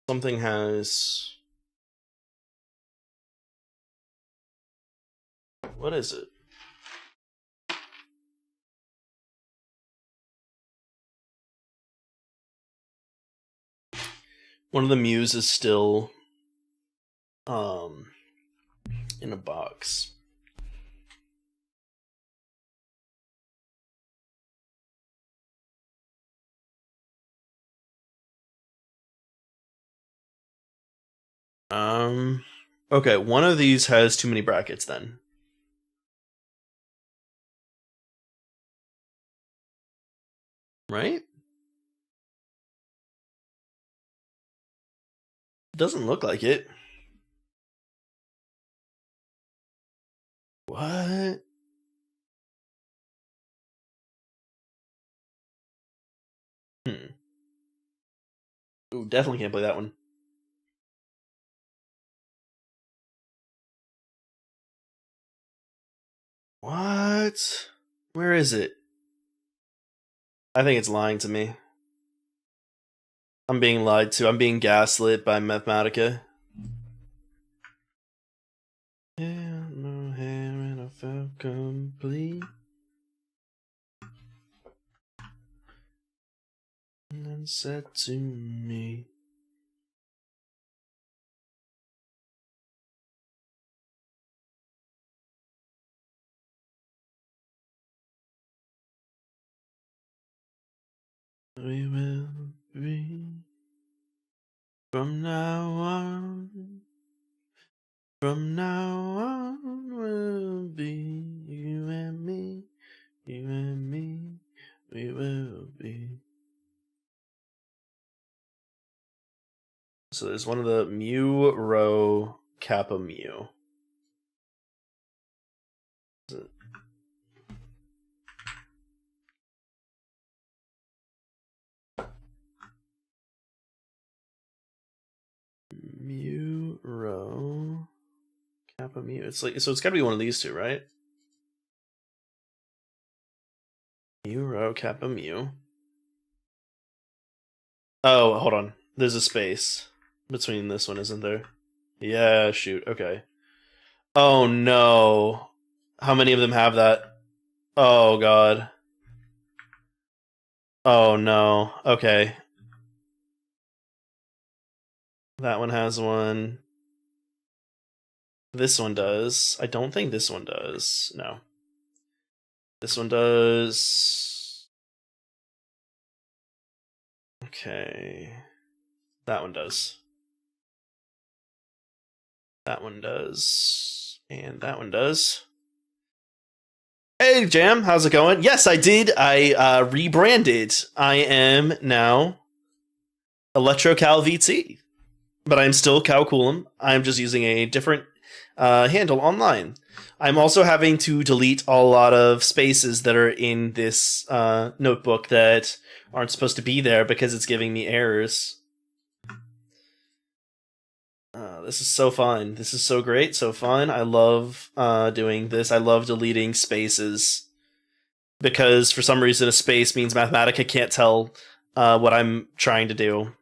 Something has... What is it? One of the Mews is still in a box. Okay, one of these has too many brackets then. Right? Doesn't look like it. What? Ooh, definitely can't play that one. What? Where is it? I think it's lying to me. I'm being lied to. I'm being gaslit by Mathematica. Yeah, no hair and I felt complete. And then said to me, we will be from now on. From now on, we'll be you and me, you and me, we will be. So there's one of the mu, rho, kappa, mu. Mu, rho, kappa, mu. It's like, so it's gotta be one of these two, right? Mu rho kappa mu. Oh, hold on. There's a space between this one, isn't there? Yeah, shoot. Okay. Oh no. How many of them have that? Oh god. Oh no. Okay. That one has one. This one does. I don't think this one does. No. This one does. Okay. That one does. That one does. And that one does. Hey, Jam, how's it going? Yes, I did. I rebranded. I am now ElectroCal VT, but I'm still Calculum. I'm just using a different handle online. I'm also having to delete a lot of spaces that are in this notebook that aren't supposed to be there because it's giving me errors. This is so fun. This is so great, so fun. I love doing this. I love deleting spaces because for some reason a space means Mathematica can't tell what I'm trying to do.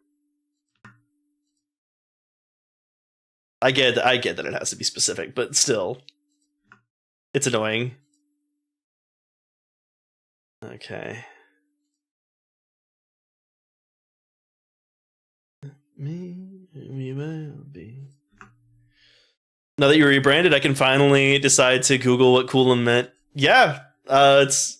I get that it has to be specific, but still, it's annoying. Okay. We will be. Now that you rebranded, I can finally decide to Google what Coulomb meant. Yeah, it's.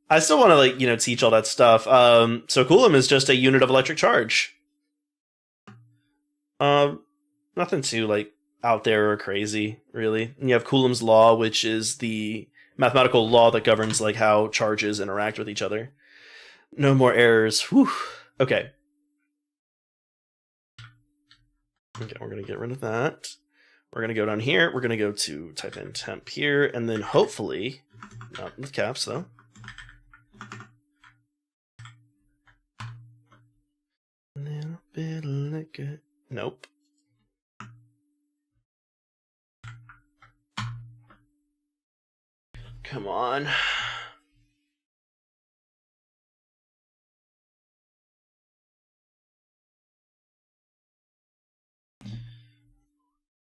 I still want to teach all that stuff. So Coulomb is just a unit of electric charge. Nothing too out there or crazy, really. And you have Coulomb's law, which is the mathematical law that governs how charges interact with each other. No more errors. Whew. Okay. Okay, we're gonna get rid of that. We're gonna go down here. We're gonna go to type in temp here, and then hopefully, not with caps though. A little bit of liquor. Nope. Come on.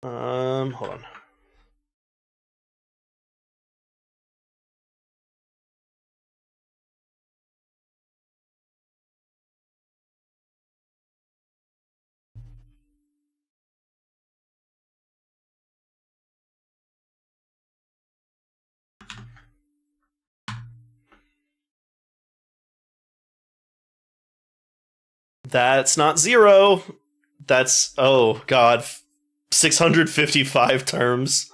Hold on. That's not zero. That's, oh god, 655 terms.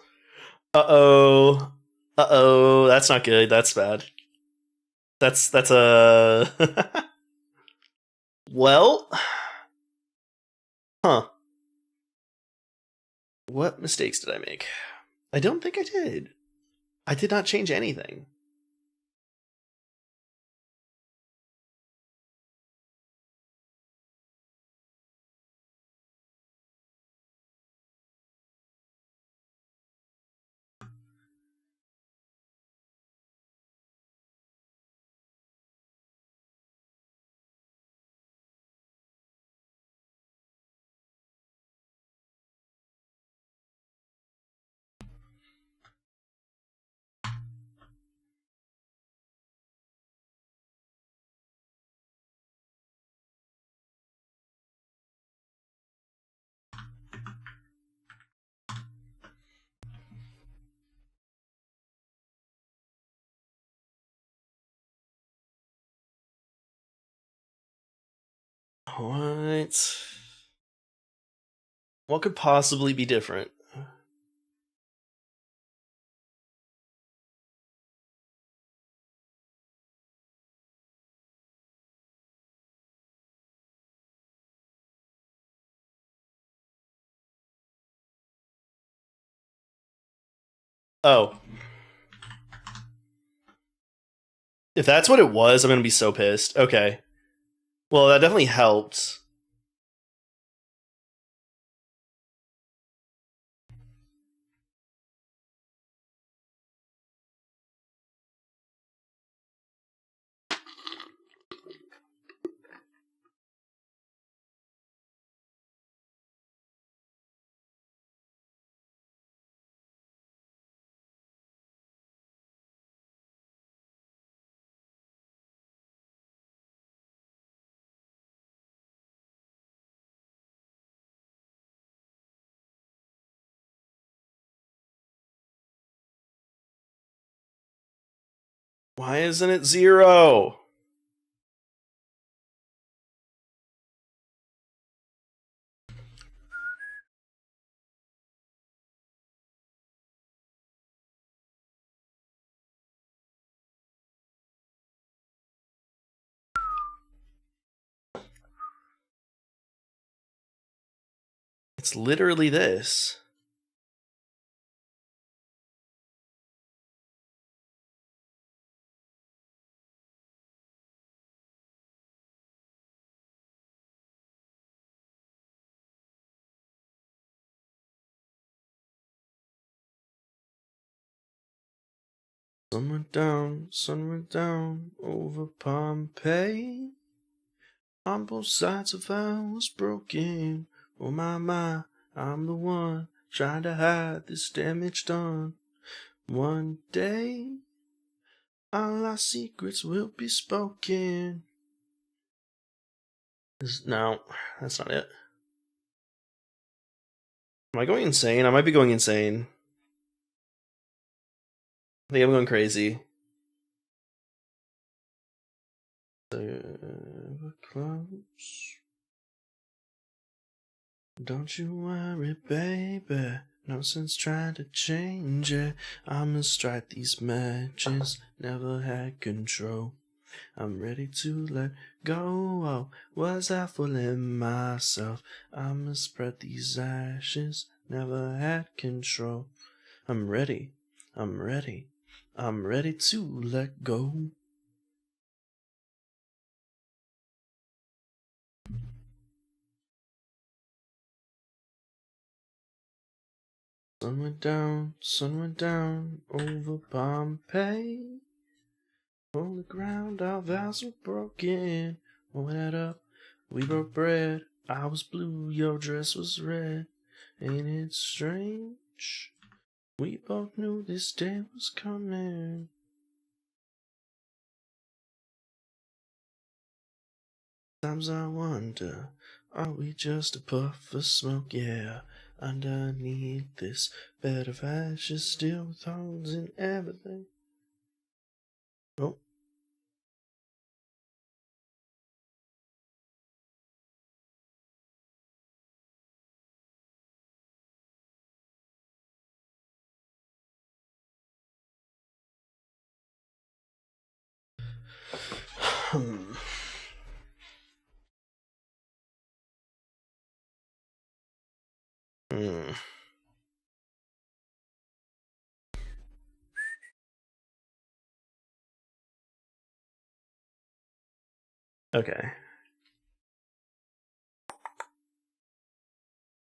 Uh-oh. Uh-oh, that's not good. That's bad. That's a well, huh. What mistakes did I make? I don't think I did. I did not change anything. What could possibly be different? Oh. If that's what it was, I'm gonna be so pissed. Okay. Well, that definitely helped. Why isn't it 0? It's literally this. Sun went down over Pompeii. On both sides of I was broken. Oh my, I'm the one trying to hide this damage done. One day, all our secrets will be spoken. No, that's not it. Am I going insane? I might be going insane. I think I'm going crazy. Close. Don't you worry, baby. No sense trying to change it. I'ma strike these matches. Never had control. I'm ready to let go. Oh, was I fooling myself? I'ma spread these ashes. Never had control. I'm ready. I'm ready. I'm ready to let go. Sun went down over Pompeii. On the ground, our vows were broken. Went up, we broke bread. I was blue, your dress was red. Ain't it strange? We both knew this day was coming. Sometimes I wonder, are we just a puff of smoke? Yeah, underneath this bed of ashes, still thorns and everything. Oh. Hmm. Okay.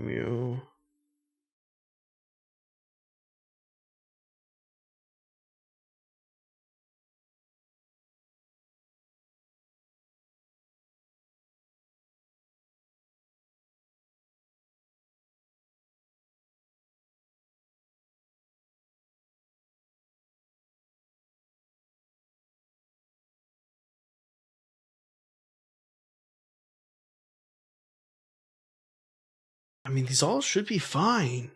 Mew. I mean, these all should be fine.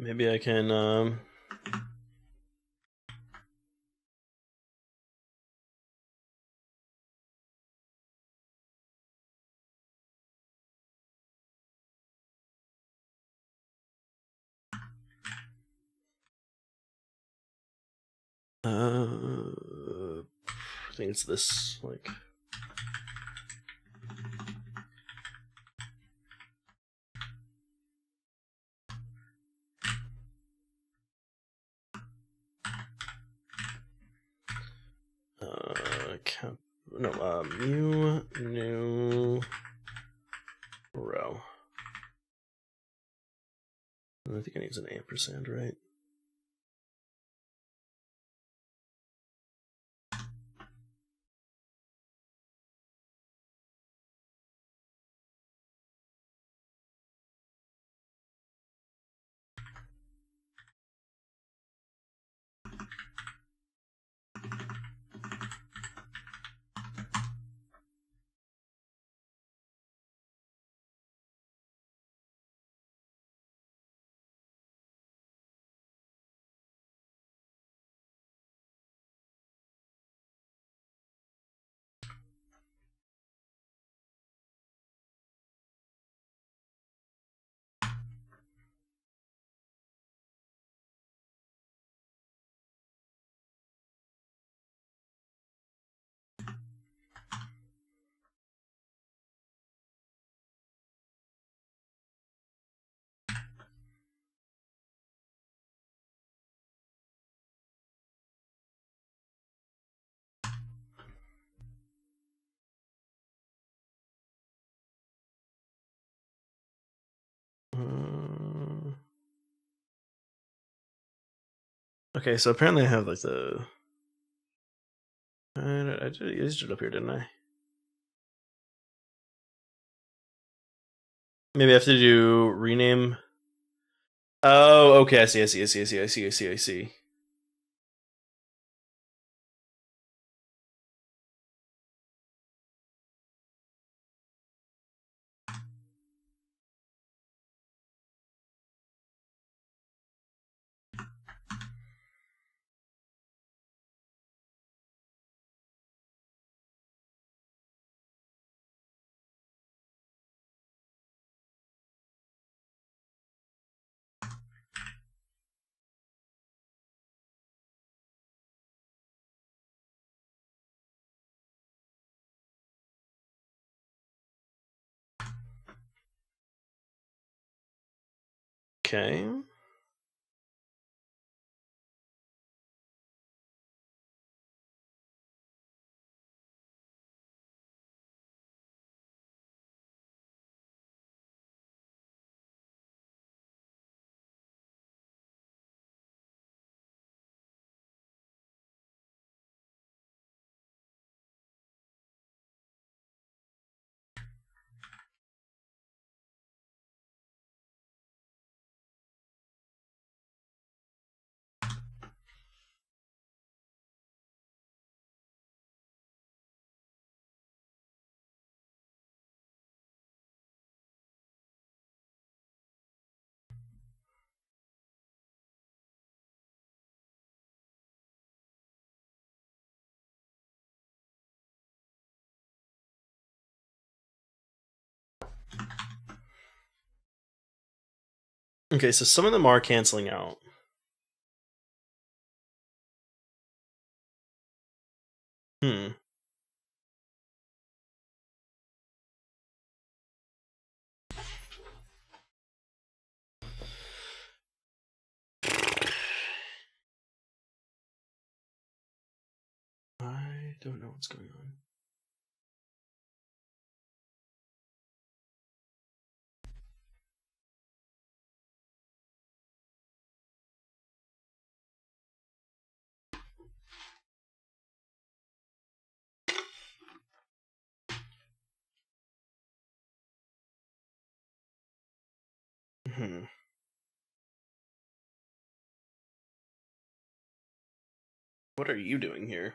Maybe I can I think it's this, like, mu new row. I think I need an ampersand, right? Okay, so apparently I have like the. I used it up here, didn't I? Maybe I have to do rename. Oh, okay. I see. Okay. Okay, so some of them are canceling out. Hmm. I don't know what's going on. Hmm. What are you doing here?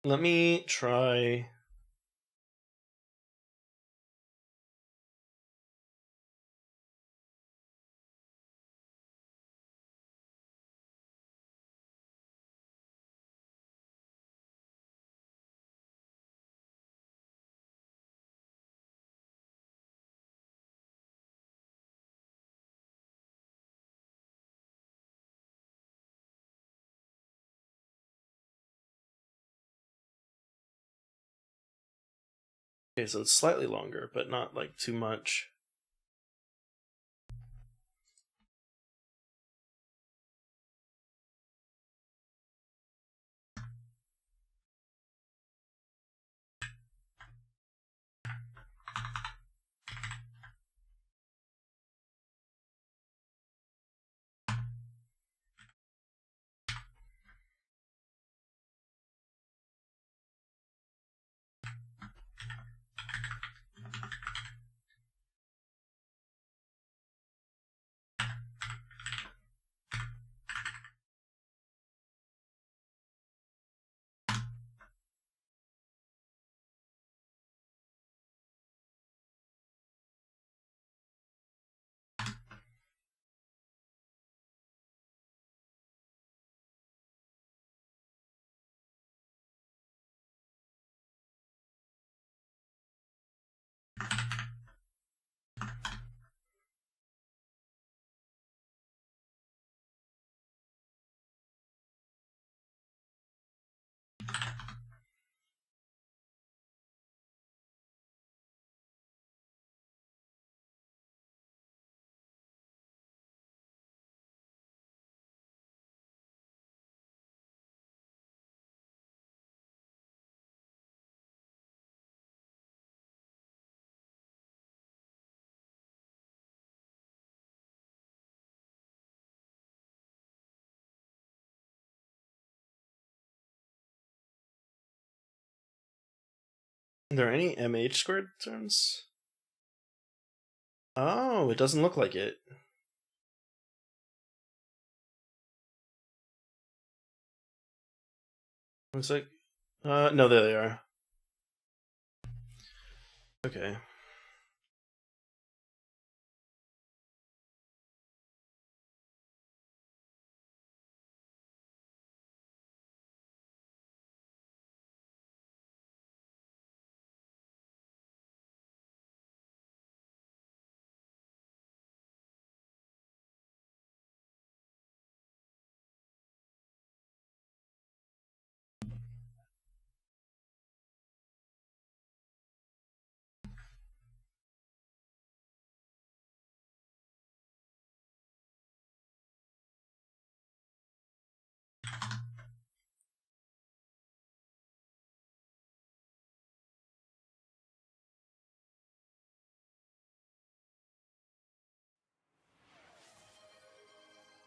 Let me try. Okay, so it's slightly longer, but not like too much. Are there any MH squared terms? Oh, it doesn't look like it. It's like, no, there they are. Okay.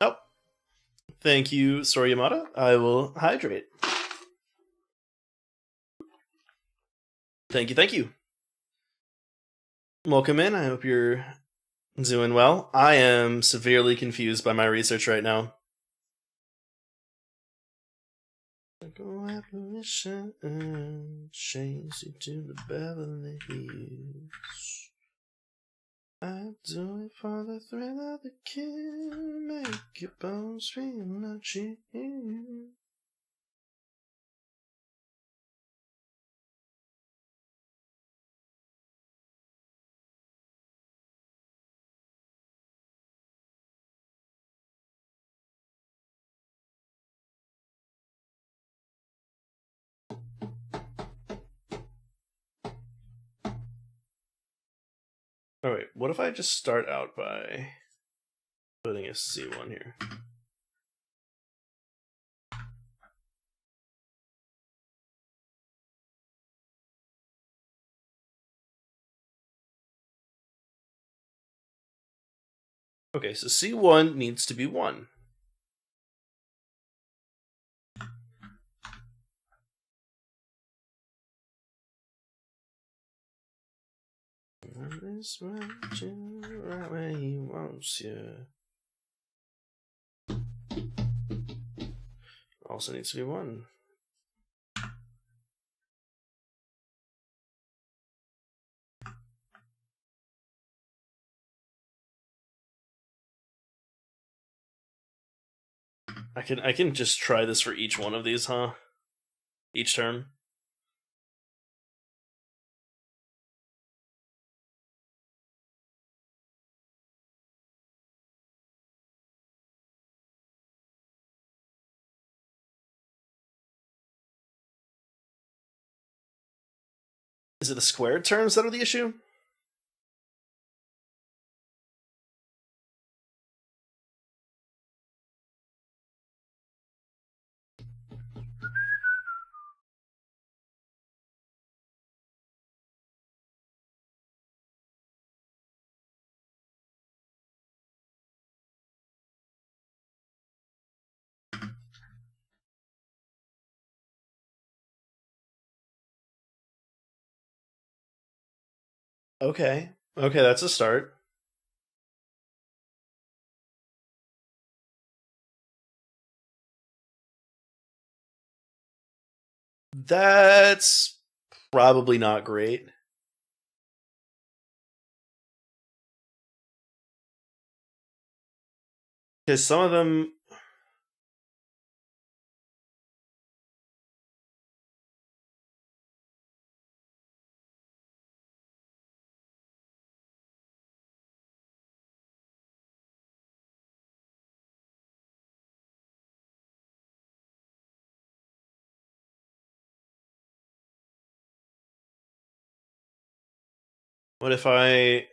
Oh, thank you, Soriyamada. I will hydrate. Thank you, thank you. Welcome in. I hope you're doing well. I am severely confused by my research right now. Go apparition and change you to the Beverly Hills. I do it for the thrill of the kill, make your bones feel not chill. Alright, what if I just start out by putting a C1 here? Okay, so C1 needs to be 1. This right where he wants you. Also needs to be 1. I can just try this for each one of these, huh? Each turn. Is it the squared terms that are the issue? Okay. Okay, that's a start. That's probably not great. Because some of them. What if I.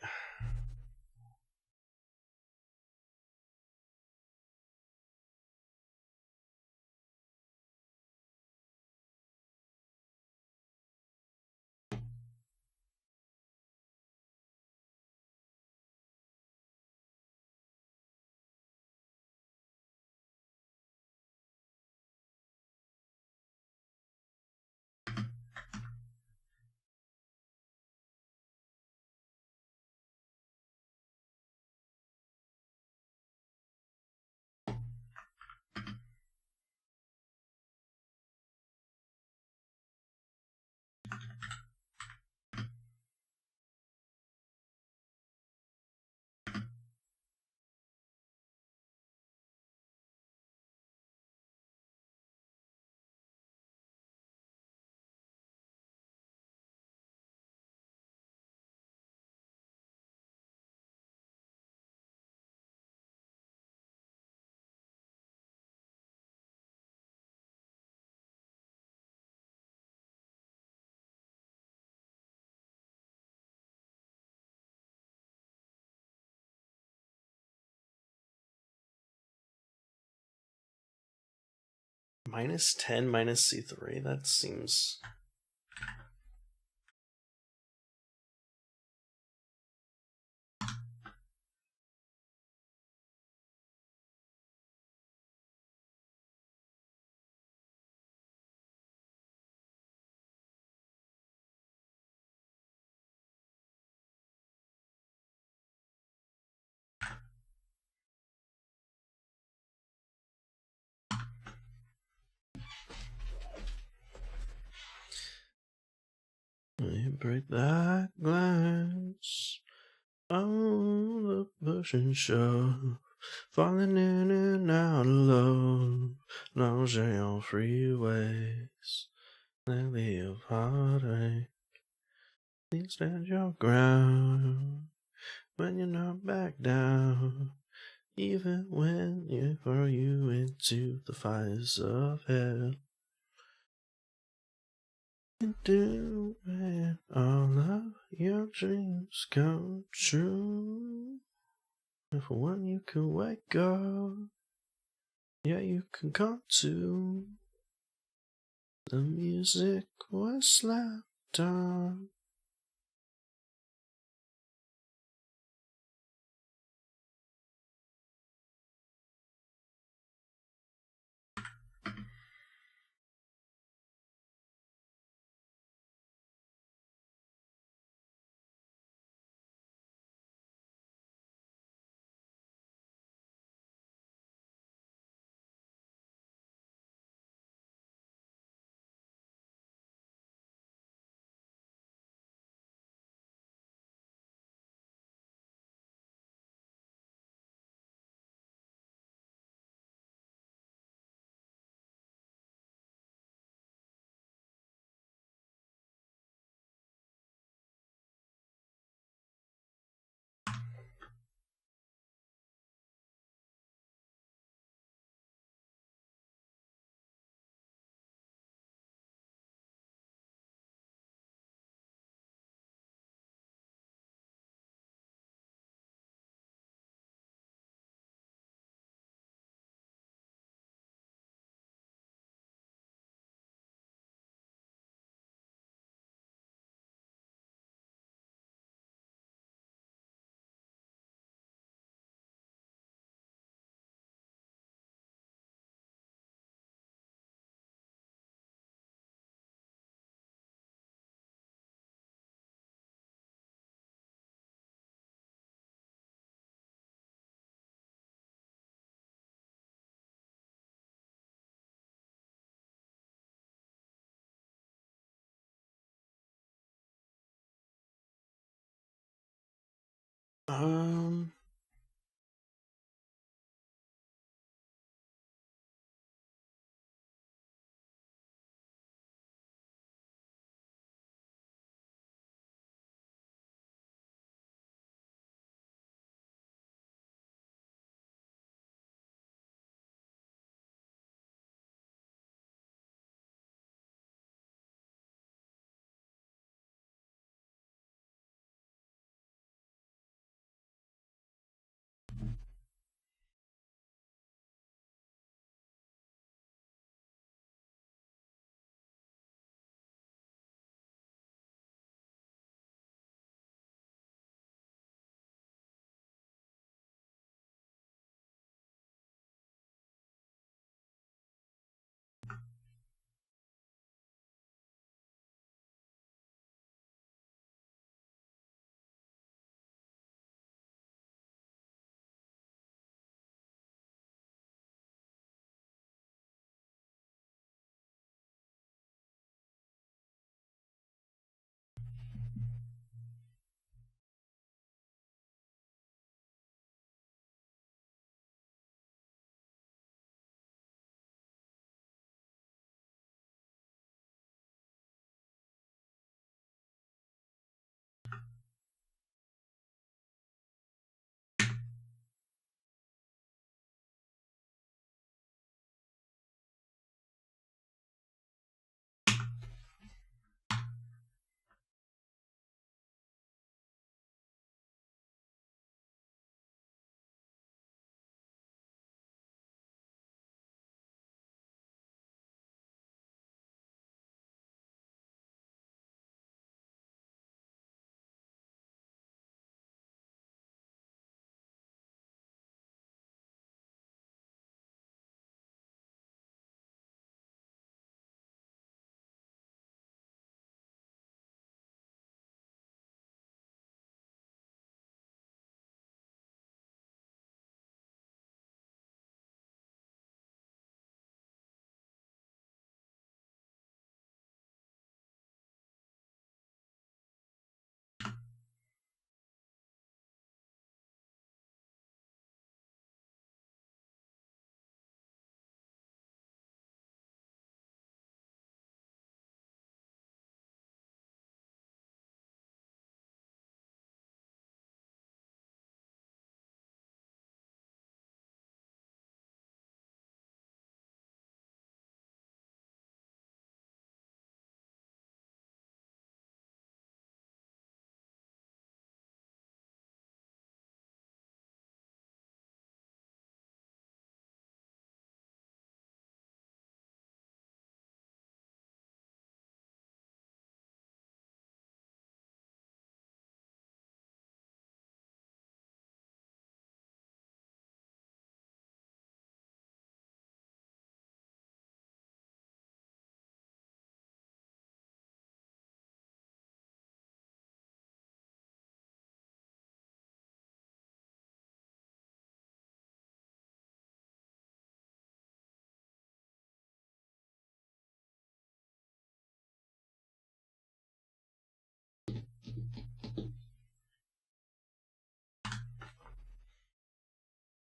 Minus 10 minus C3? That seems. Break that glass on the push and shove, falling in and out of love, nausea on freeways, lately of heartache. Please stand your ground when you're not back down, even when you throw you into the fires of hell. Do it, all of your dreams come true. If one you can wake up, yeah, you can come to. The music was slapped on. Um,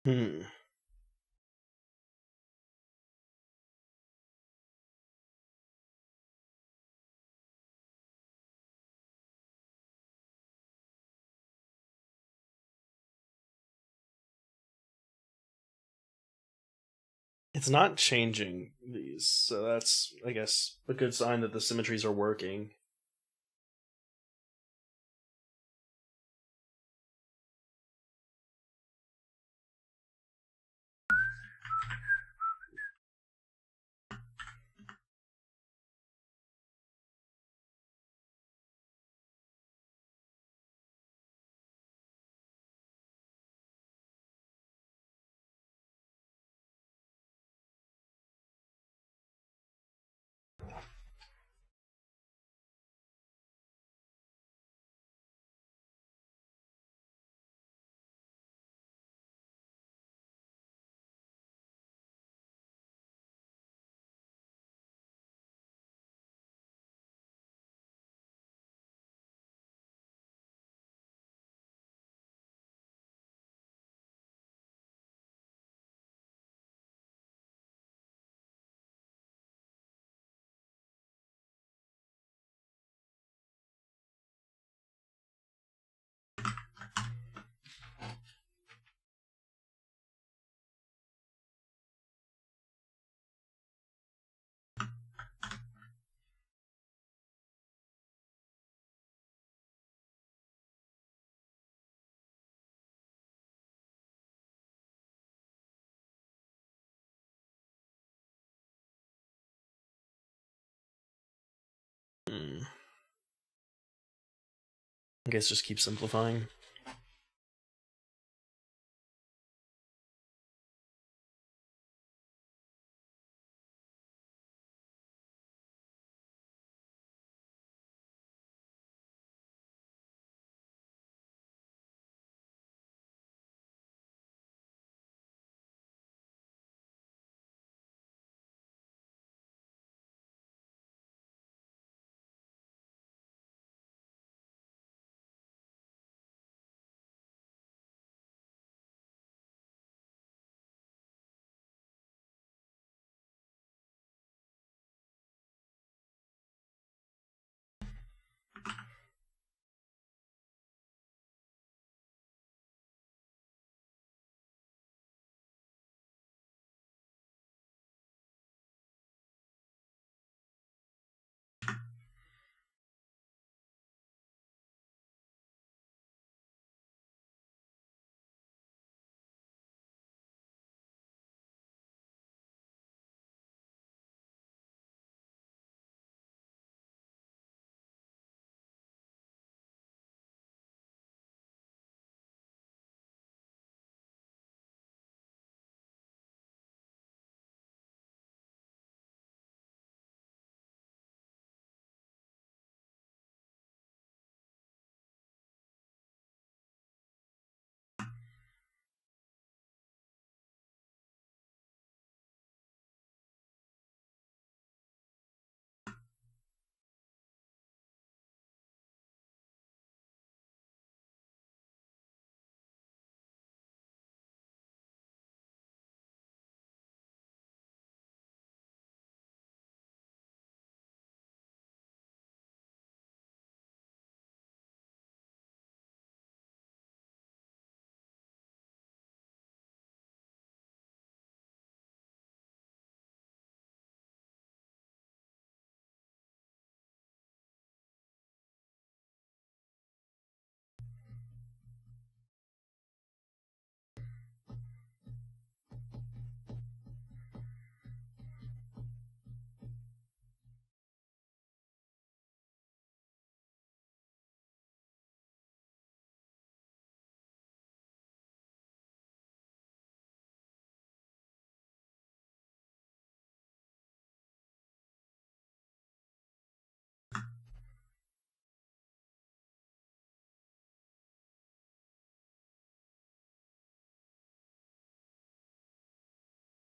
hmm. It's not changing these, so that's, I guess, a good sign that the symmetries are working. I guess just keep simplifying.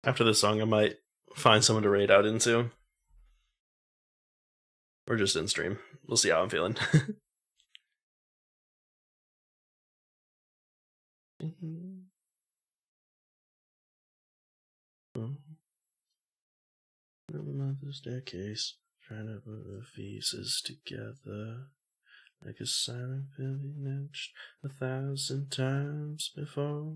After this song, I might find someone to raid out into. Or just in stream. We'll see how I'm feeling. Another staircase, trying to put the pieces together like a silent building etched 1,000 times before.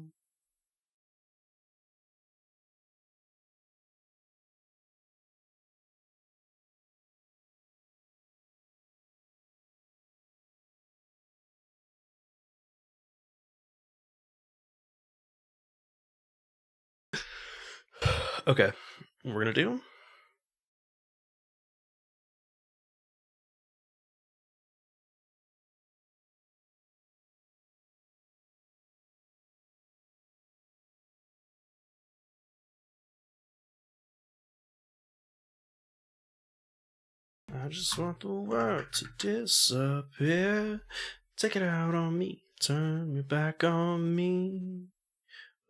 Okay, what we're gonna do? I just want the world to disappear. Take it out on me, turn your back on me.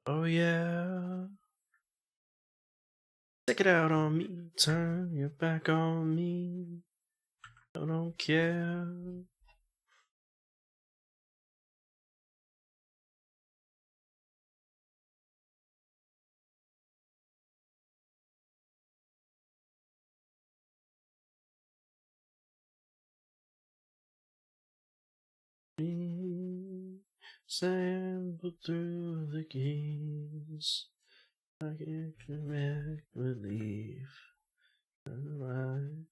Oh yeah. Take it out on me, turn your back on me. I don't care. Sample through the keys. I can make believe alive.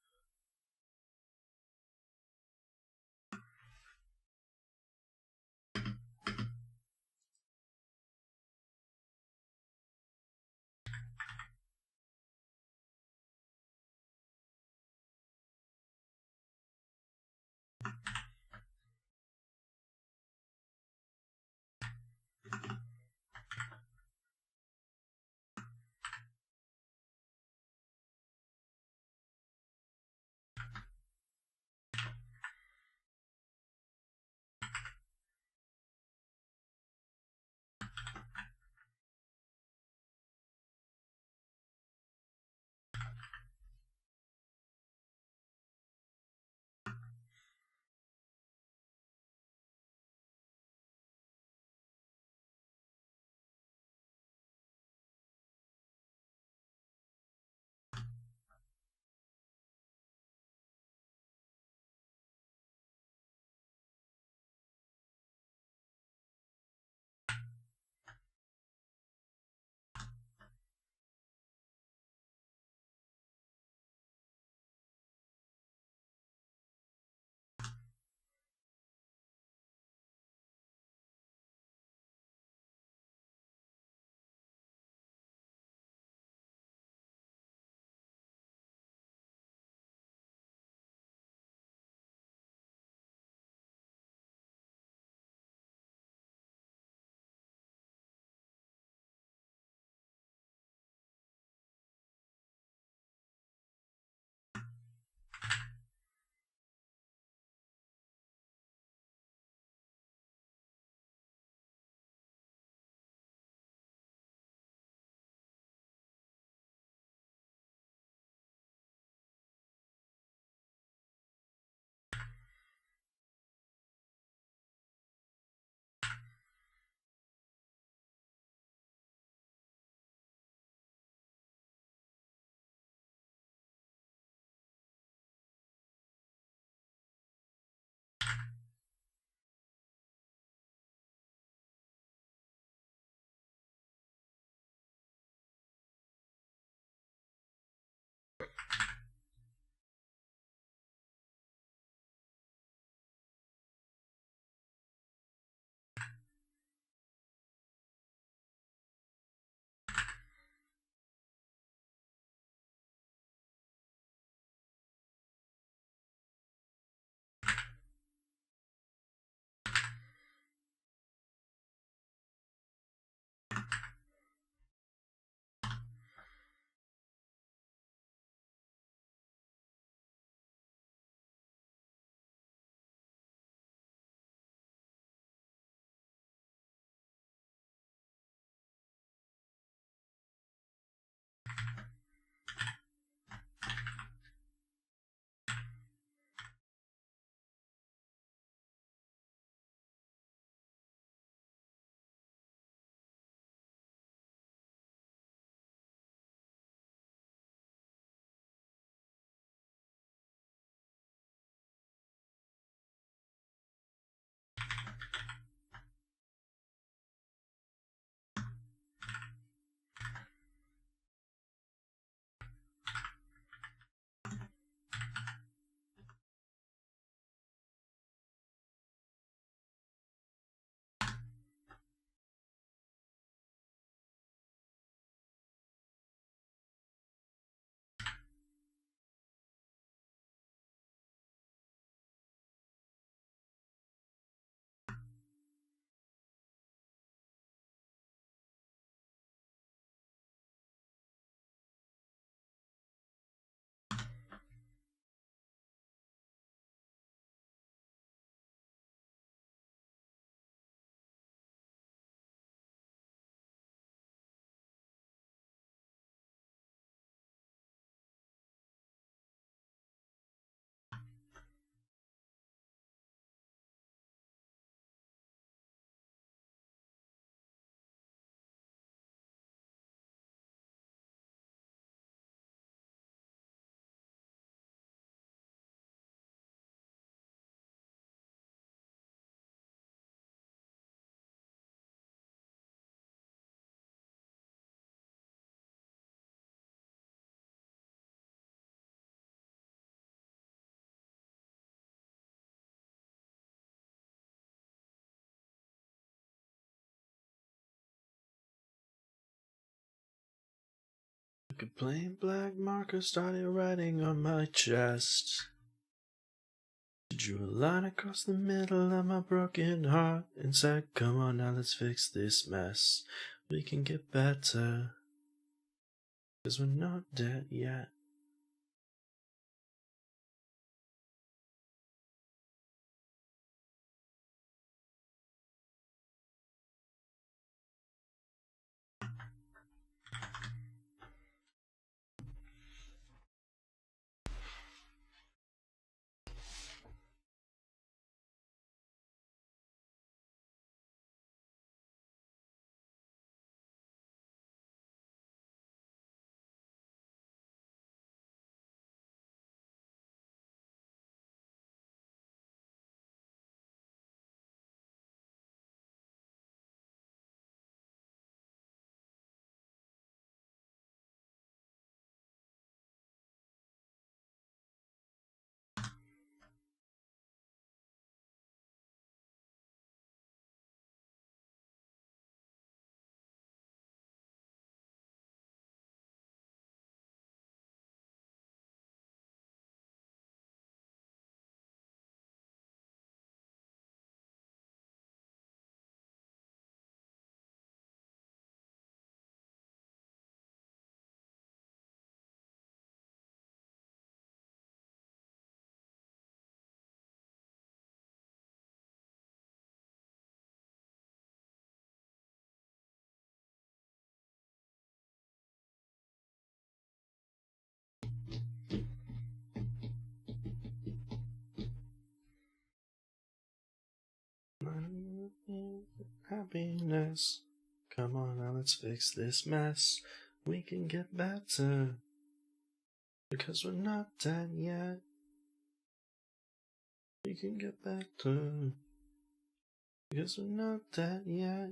Took a plain black marker, started writing on my chest. Drew a line across the middle of my broken heart and said, come on now, let's fix this mess. We can get better, 'cause we're not dead yet. Happiness. Come on now, let's fix this mess. We can get better, because we're not dead yet. We can get better, because we're not dead yet.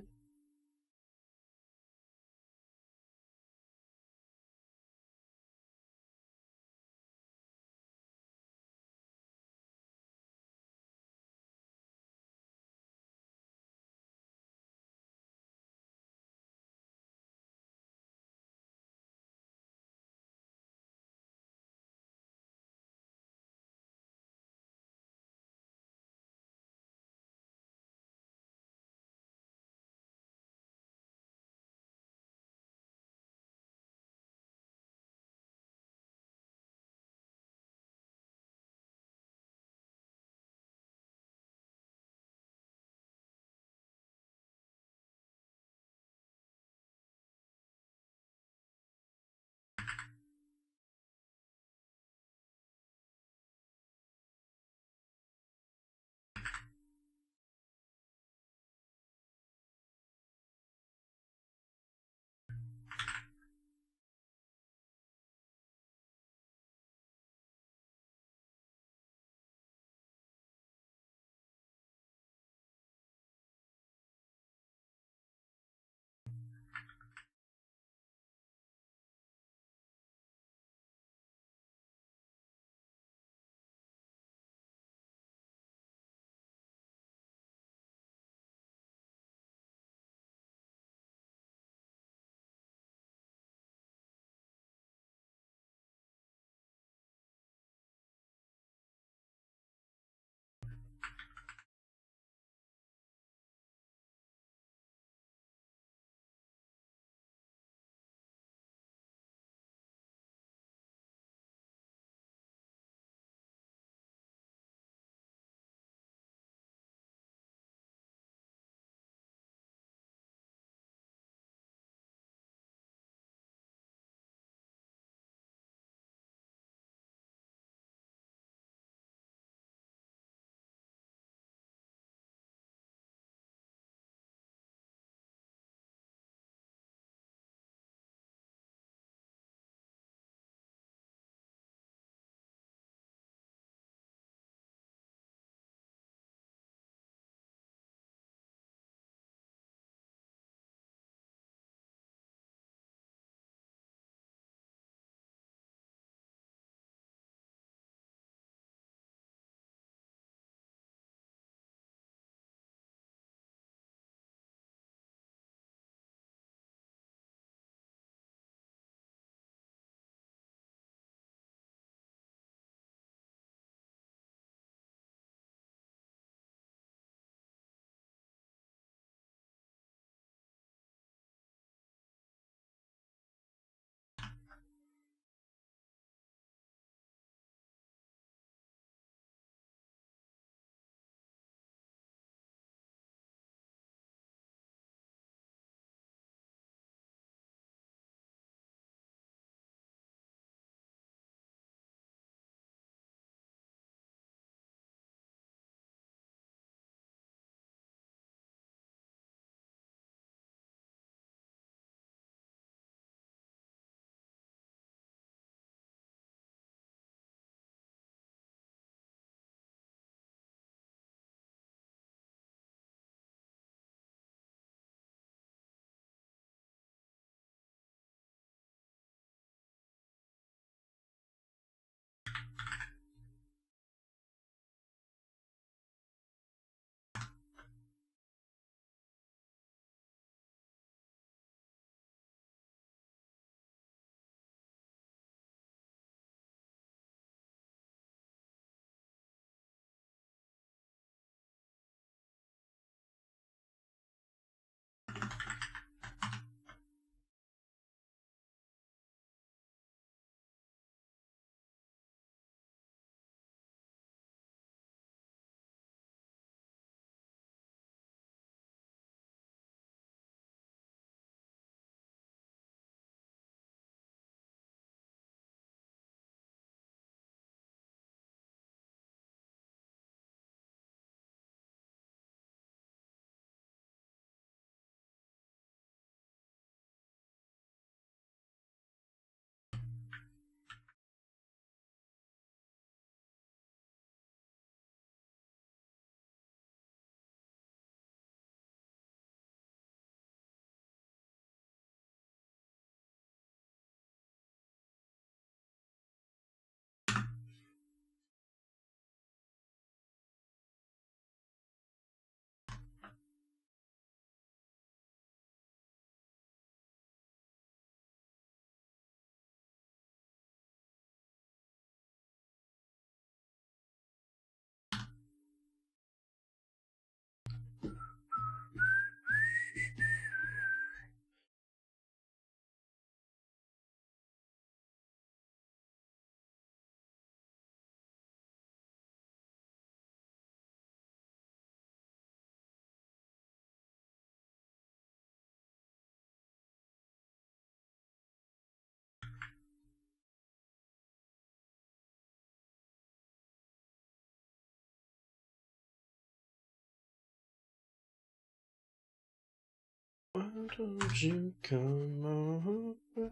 Why don't you come over?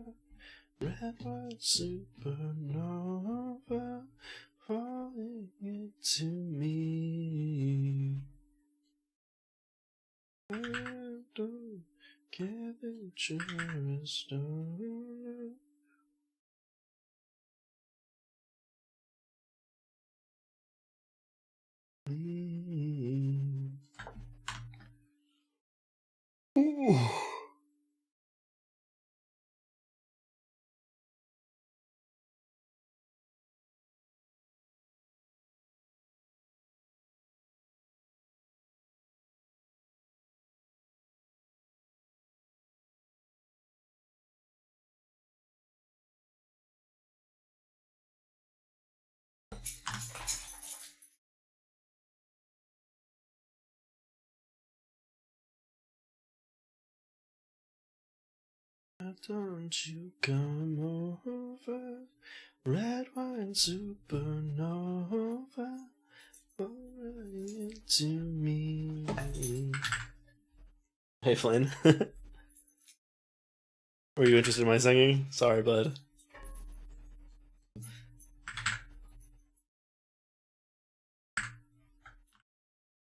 Red, white, supernova, falling into me. I don't care that you're a star. Ooh. Why don't you come over? Red wine supernova, falling into me. Hey Flynn. Were you interested in my singing? Sorry, bud.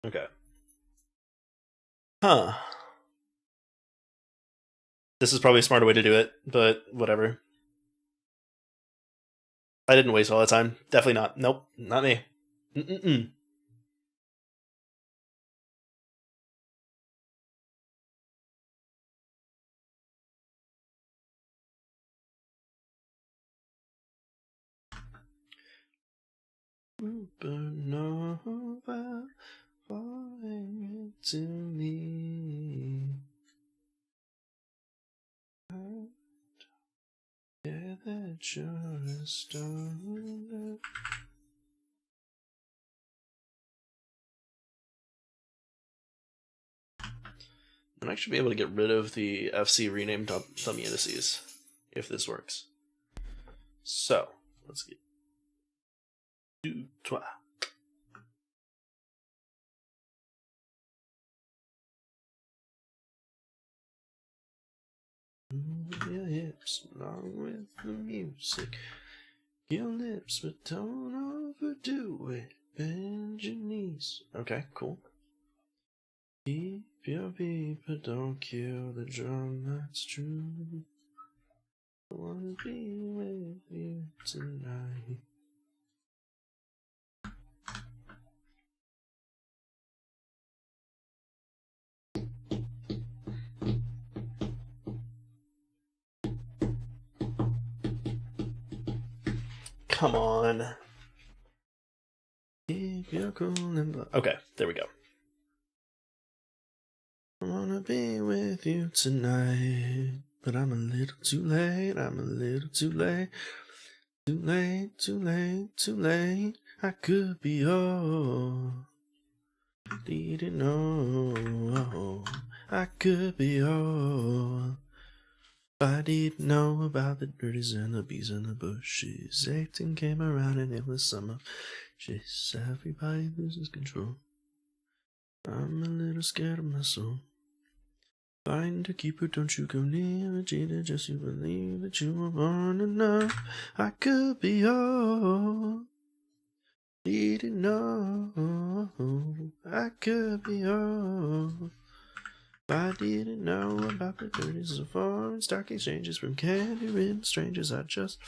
Okay. Huh. This is probably a smarter way to do it, but whatever. I didn't waste all that time. Definitely not. Nope, not me. Mm-mm-mm. Supernova falling into me. Yeah, that you're a star. I'm actually be able to get rid of the FC rename dummy indices if this works. So let's get 2, 3. Your hips along with the music. Your lips, but don't overdo it. Bend your knees. Okay, cool. Keep your beat, but don't kill the drum. That's true. I wanna be with you tonight. Come on. Keep your cool and okay, there we go. I wanna be with you tonight, but I'm a little too late. I'm a little too late. Too late, too late, too late. I could be yours. Didn't know I could be yours. I didn't know about the dirties and the bees and the bushes. 18 came around and it was summer. Just everybody loses control. I'm a little scared of my soul. Find a keeper, don't you go near a cheater, just you believe that you were born enough. I could be yours. Didn't know I could be yours. I didn't know about the dirties of foreign stock exchanges from candy-ridden strangers. I just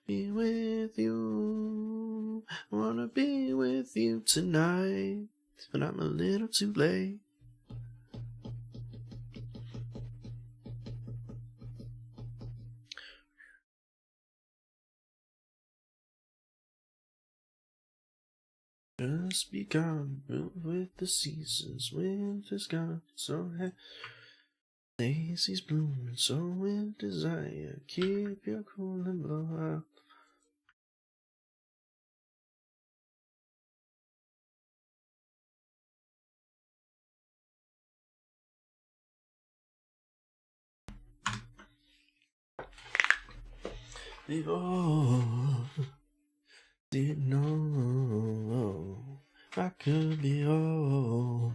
be with you. I wanna be with you tonight, but I'm a little too late. Just be gone, move with the seasons. Winter's gone, so daisies blooming, so with desire. Keep your cool and blow up. Oh, didn't know I could be all.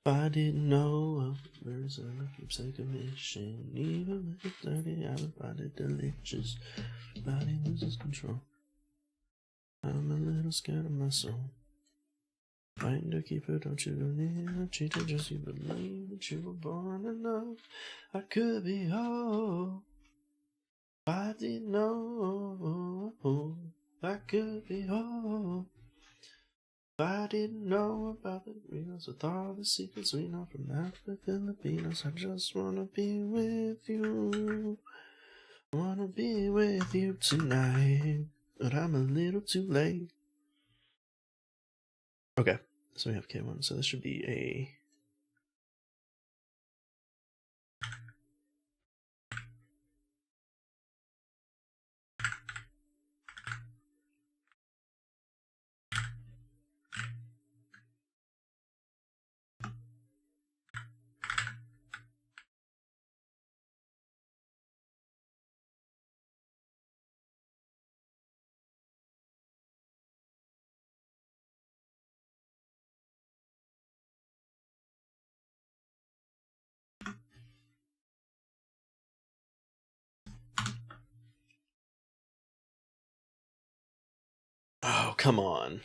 I didn't know there's a keeps a commission. Even with 30, I would find it delicious. Body loses control. I'm a little scared of my soul. Fighting to keep her, don't you believe? I cheated just you believe that you were born enough. I could be whole. I didn't know I could be whole. I didn't know about the reals with all the secrets we know from Africa, Filipinos. I just wanna be with you. Wanna be with you tonight, but I'm a little too late. Okay, so we have K1, so this should be a... Oh, come on.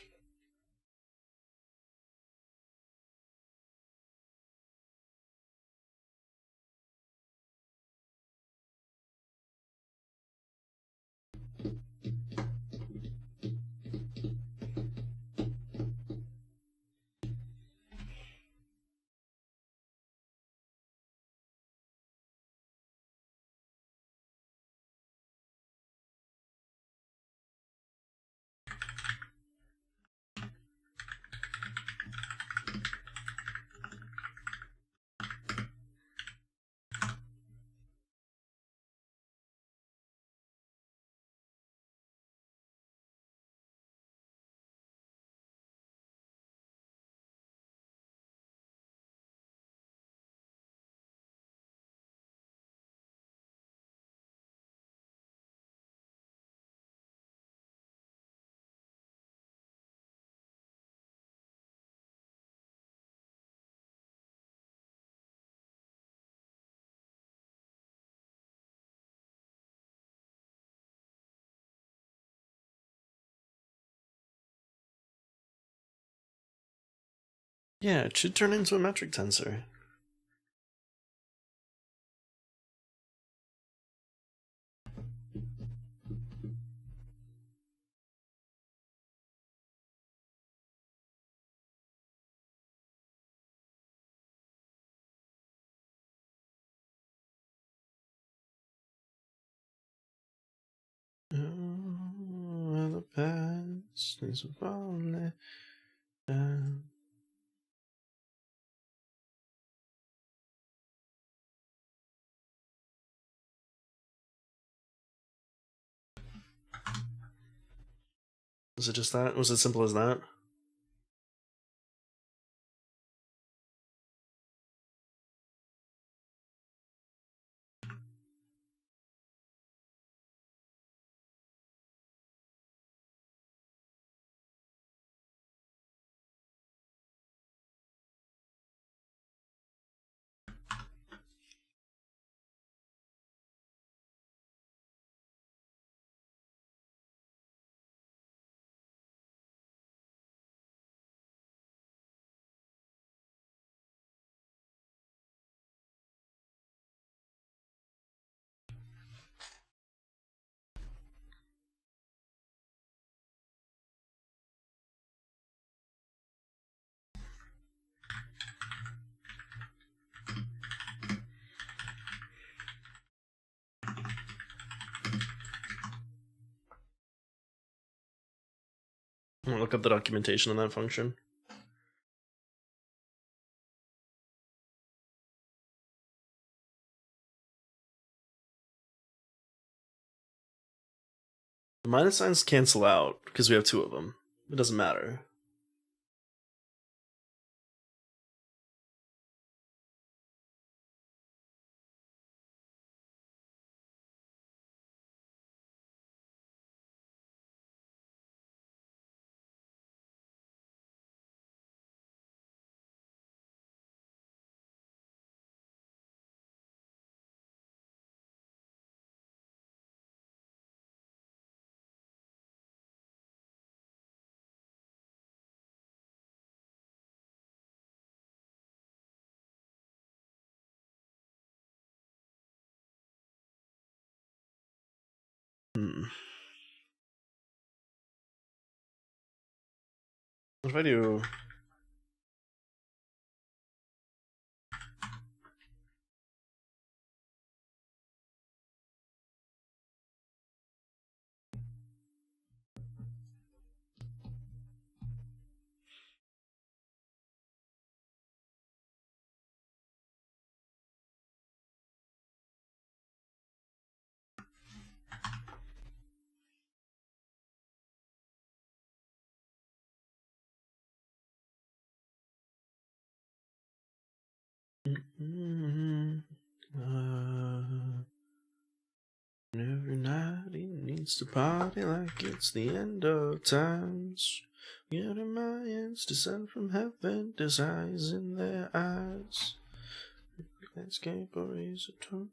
Yeah, it should turn into a metric tensor. Oh, the past is falling down. Was it just that? Was it simple as that? I'm gonna look up the documentation on that function. The minus signs cancel out because we have two of them. It doesn't matter. What if I do? Every night he needs to party like it's the end of times. Getting Mayans descend from heaven, desires in their eyes. Landscape or raise a torch.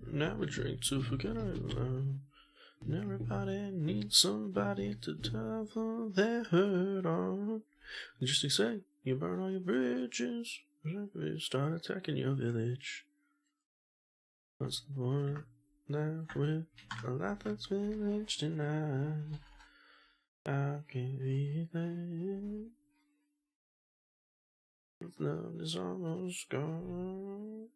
Never drink to forget I love. And everybody needs somebody to tell their hurt on. Just to say, you burn all your bridges. Start attacking your village. What's the point now with a life that's village tonight? I can't be there. Love is almost gone.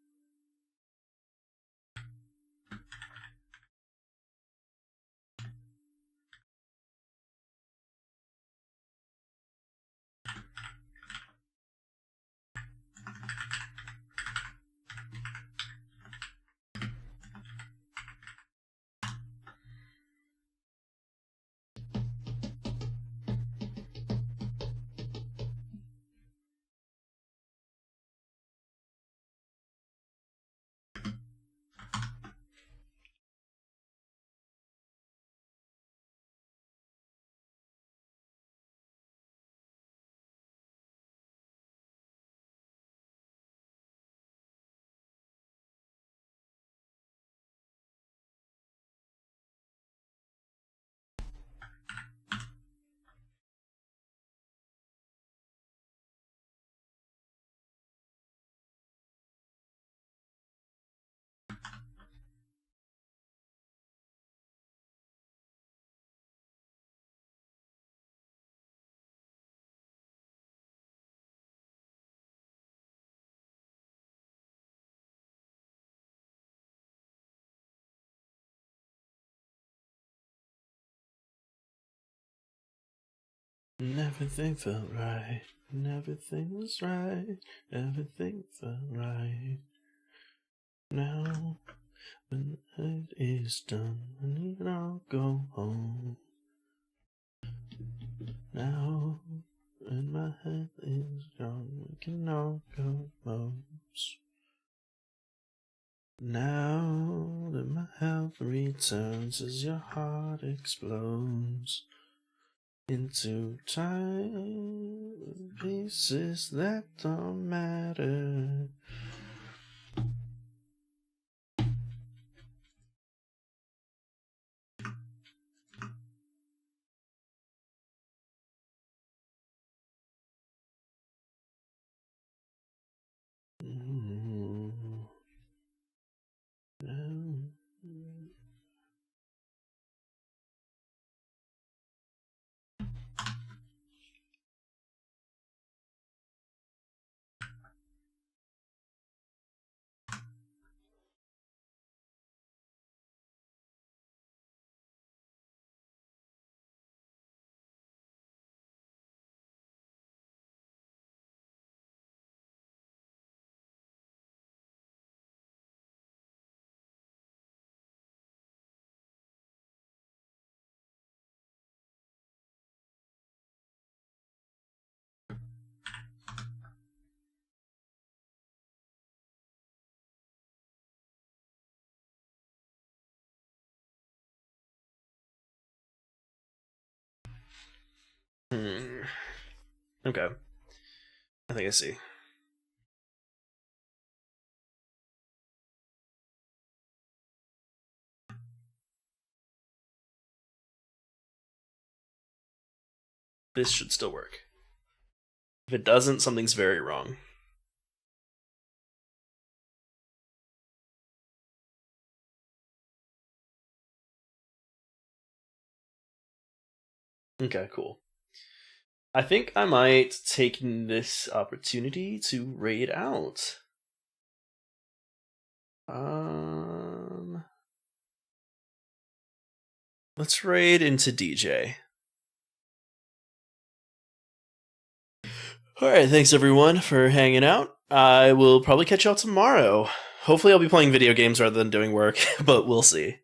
And everything felt right, and everything was right, everything felt right. Now, when it is done, we can all go home. Now, when my head is gone, we can all go home. Now that my health returns as your heart explodes into tiny pieces that don't matter. Okay. I think I see. This should still work. If it doesn't, something's very wrong. Okay, cool. I think I might take this opportunity to raid out. Let's raid into DJ. Alright, thanks everyone for hanging out. I will probably catch y'all tomorrow. Hopefully I'll be playing video games rather than doing work, but we'll see.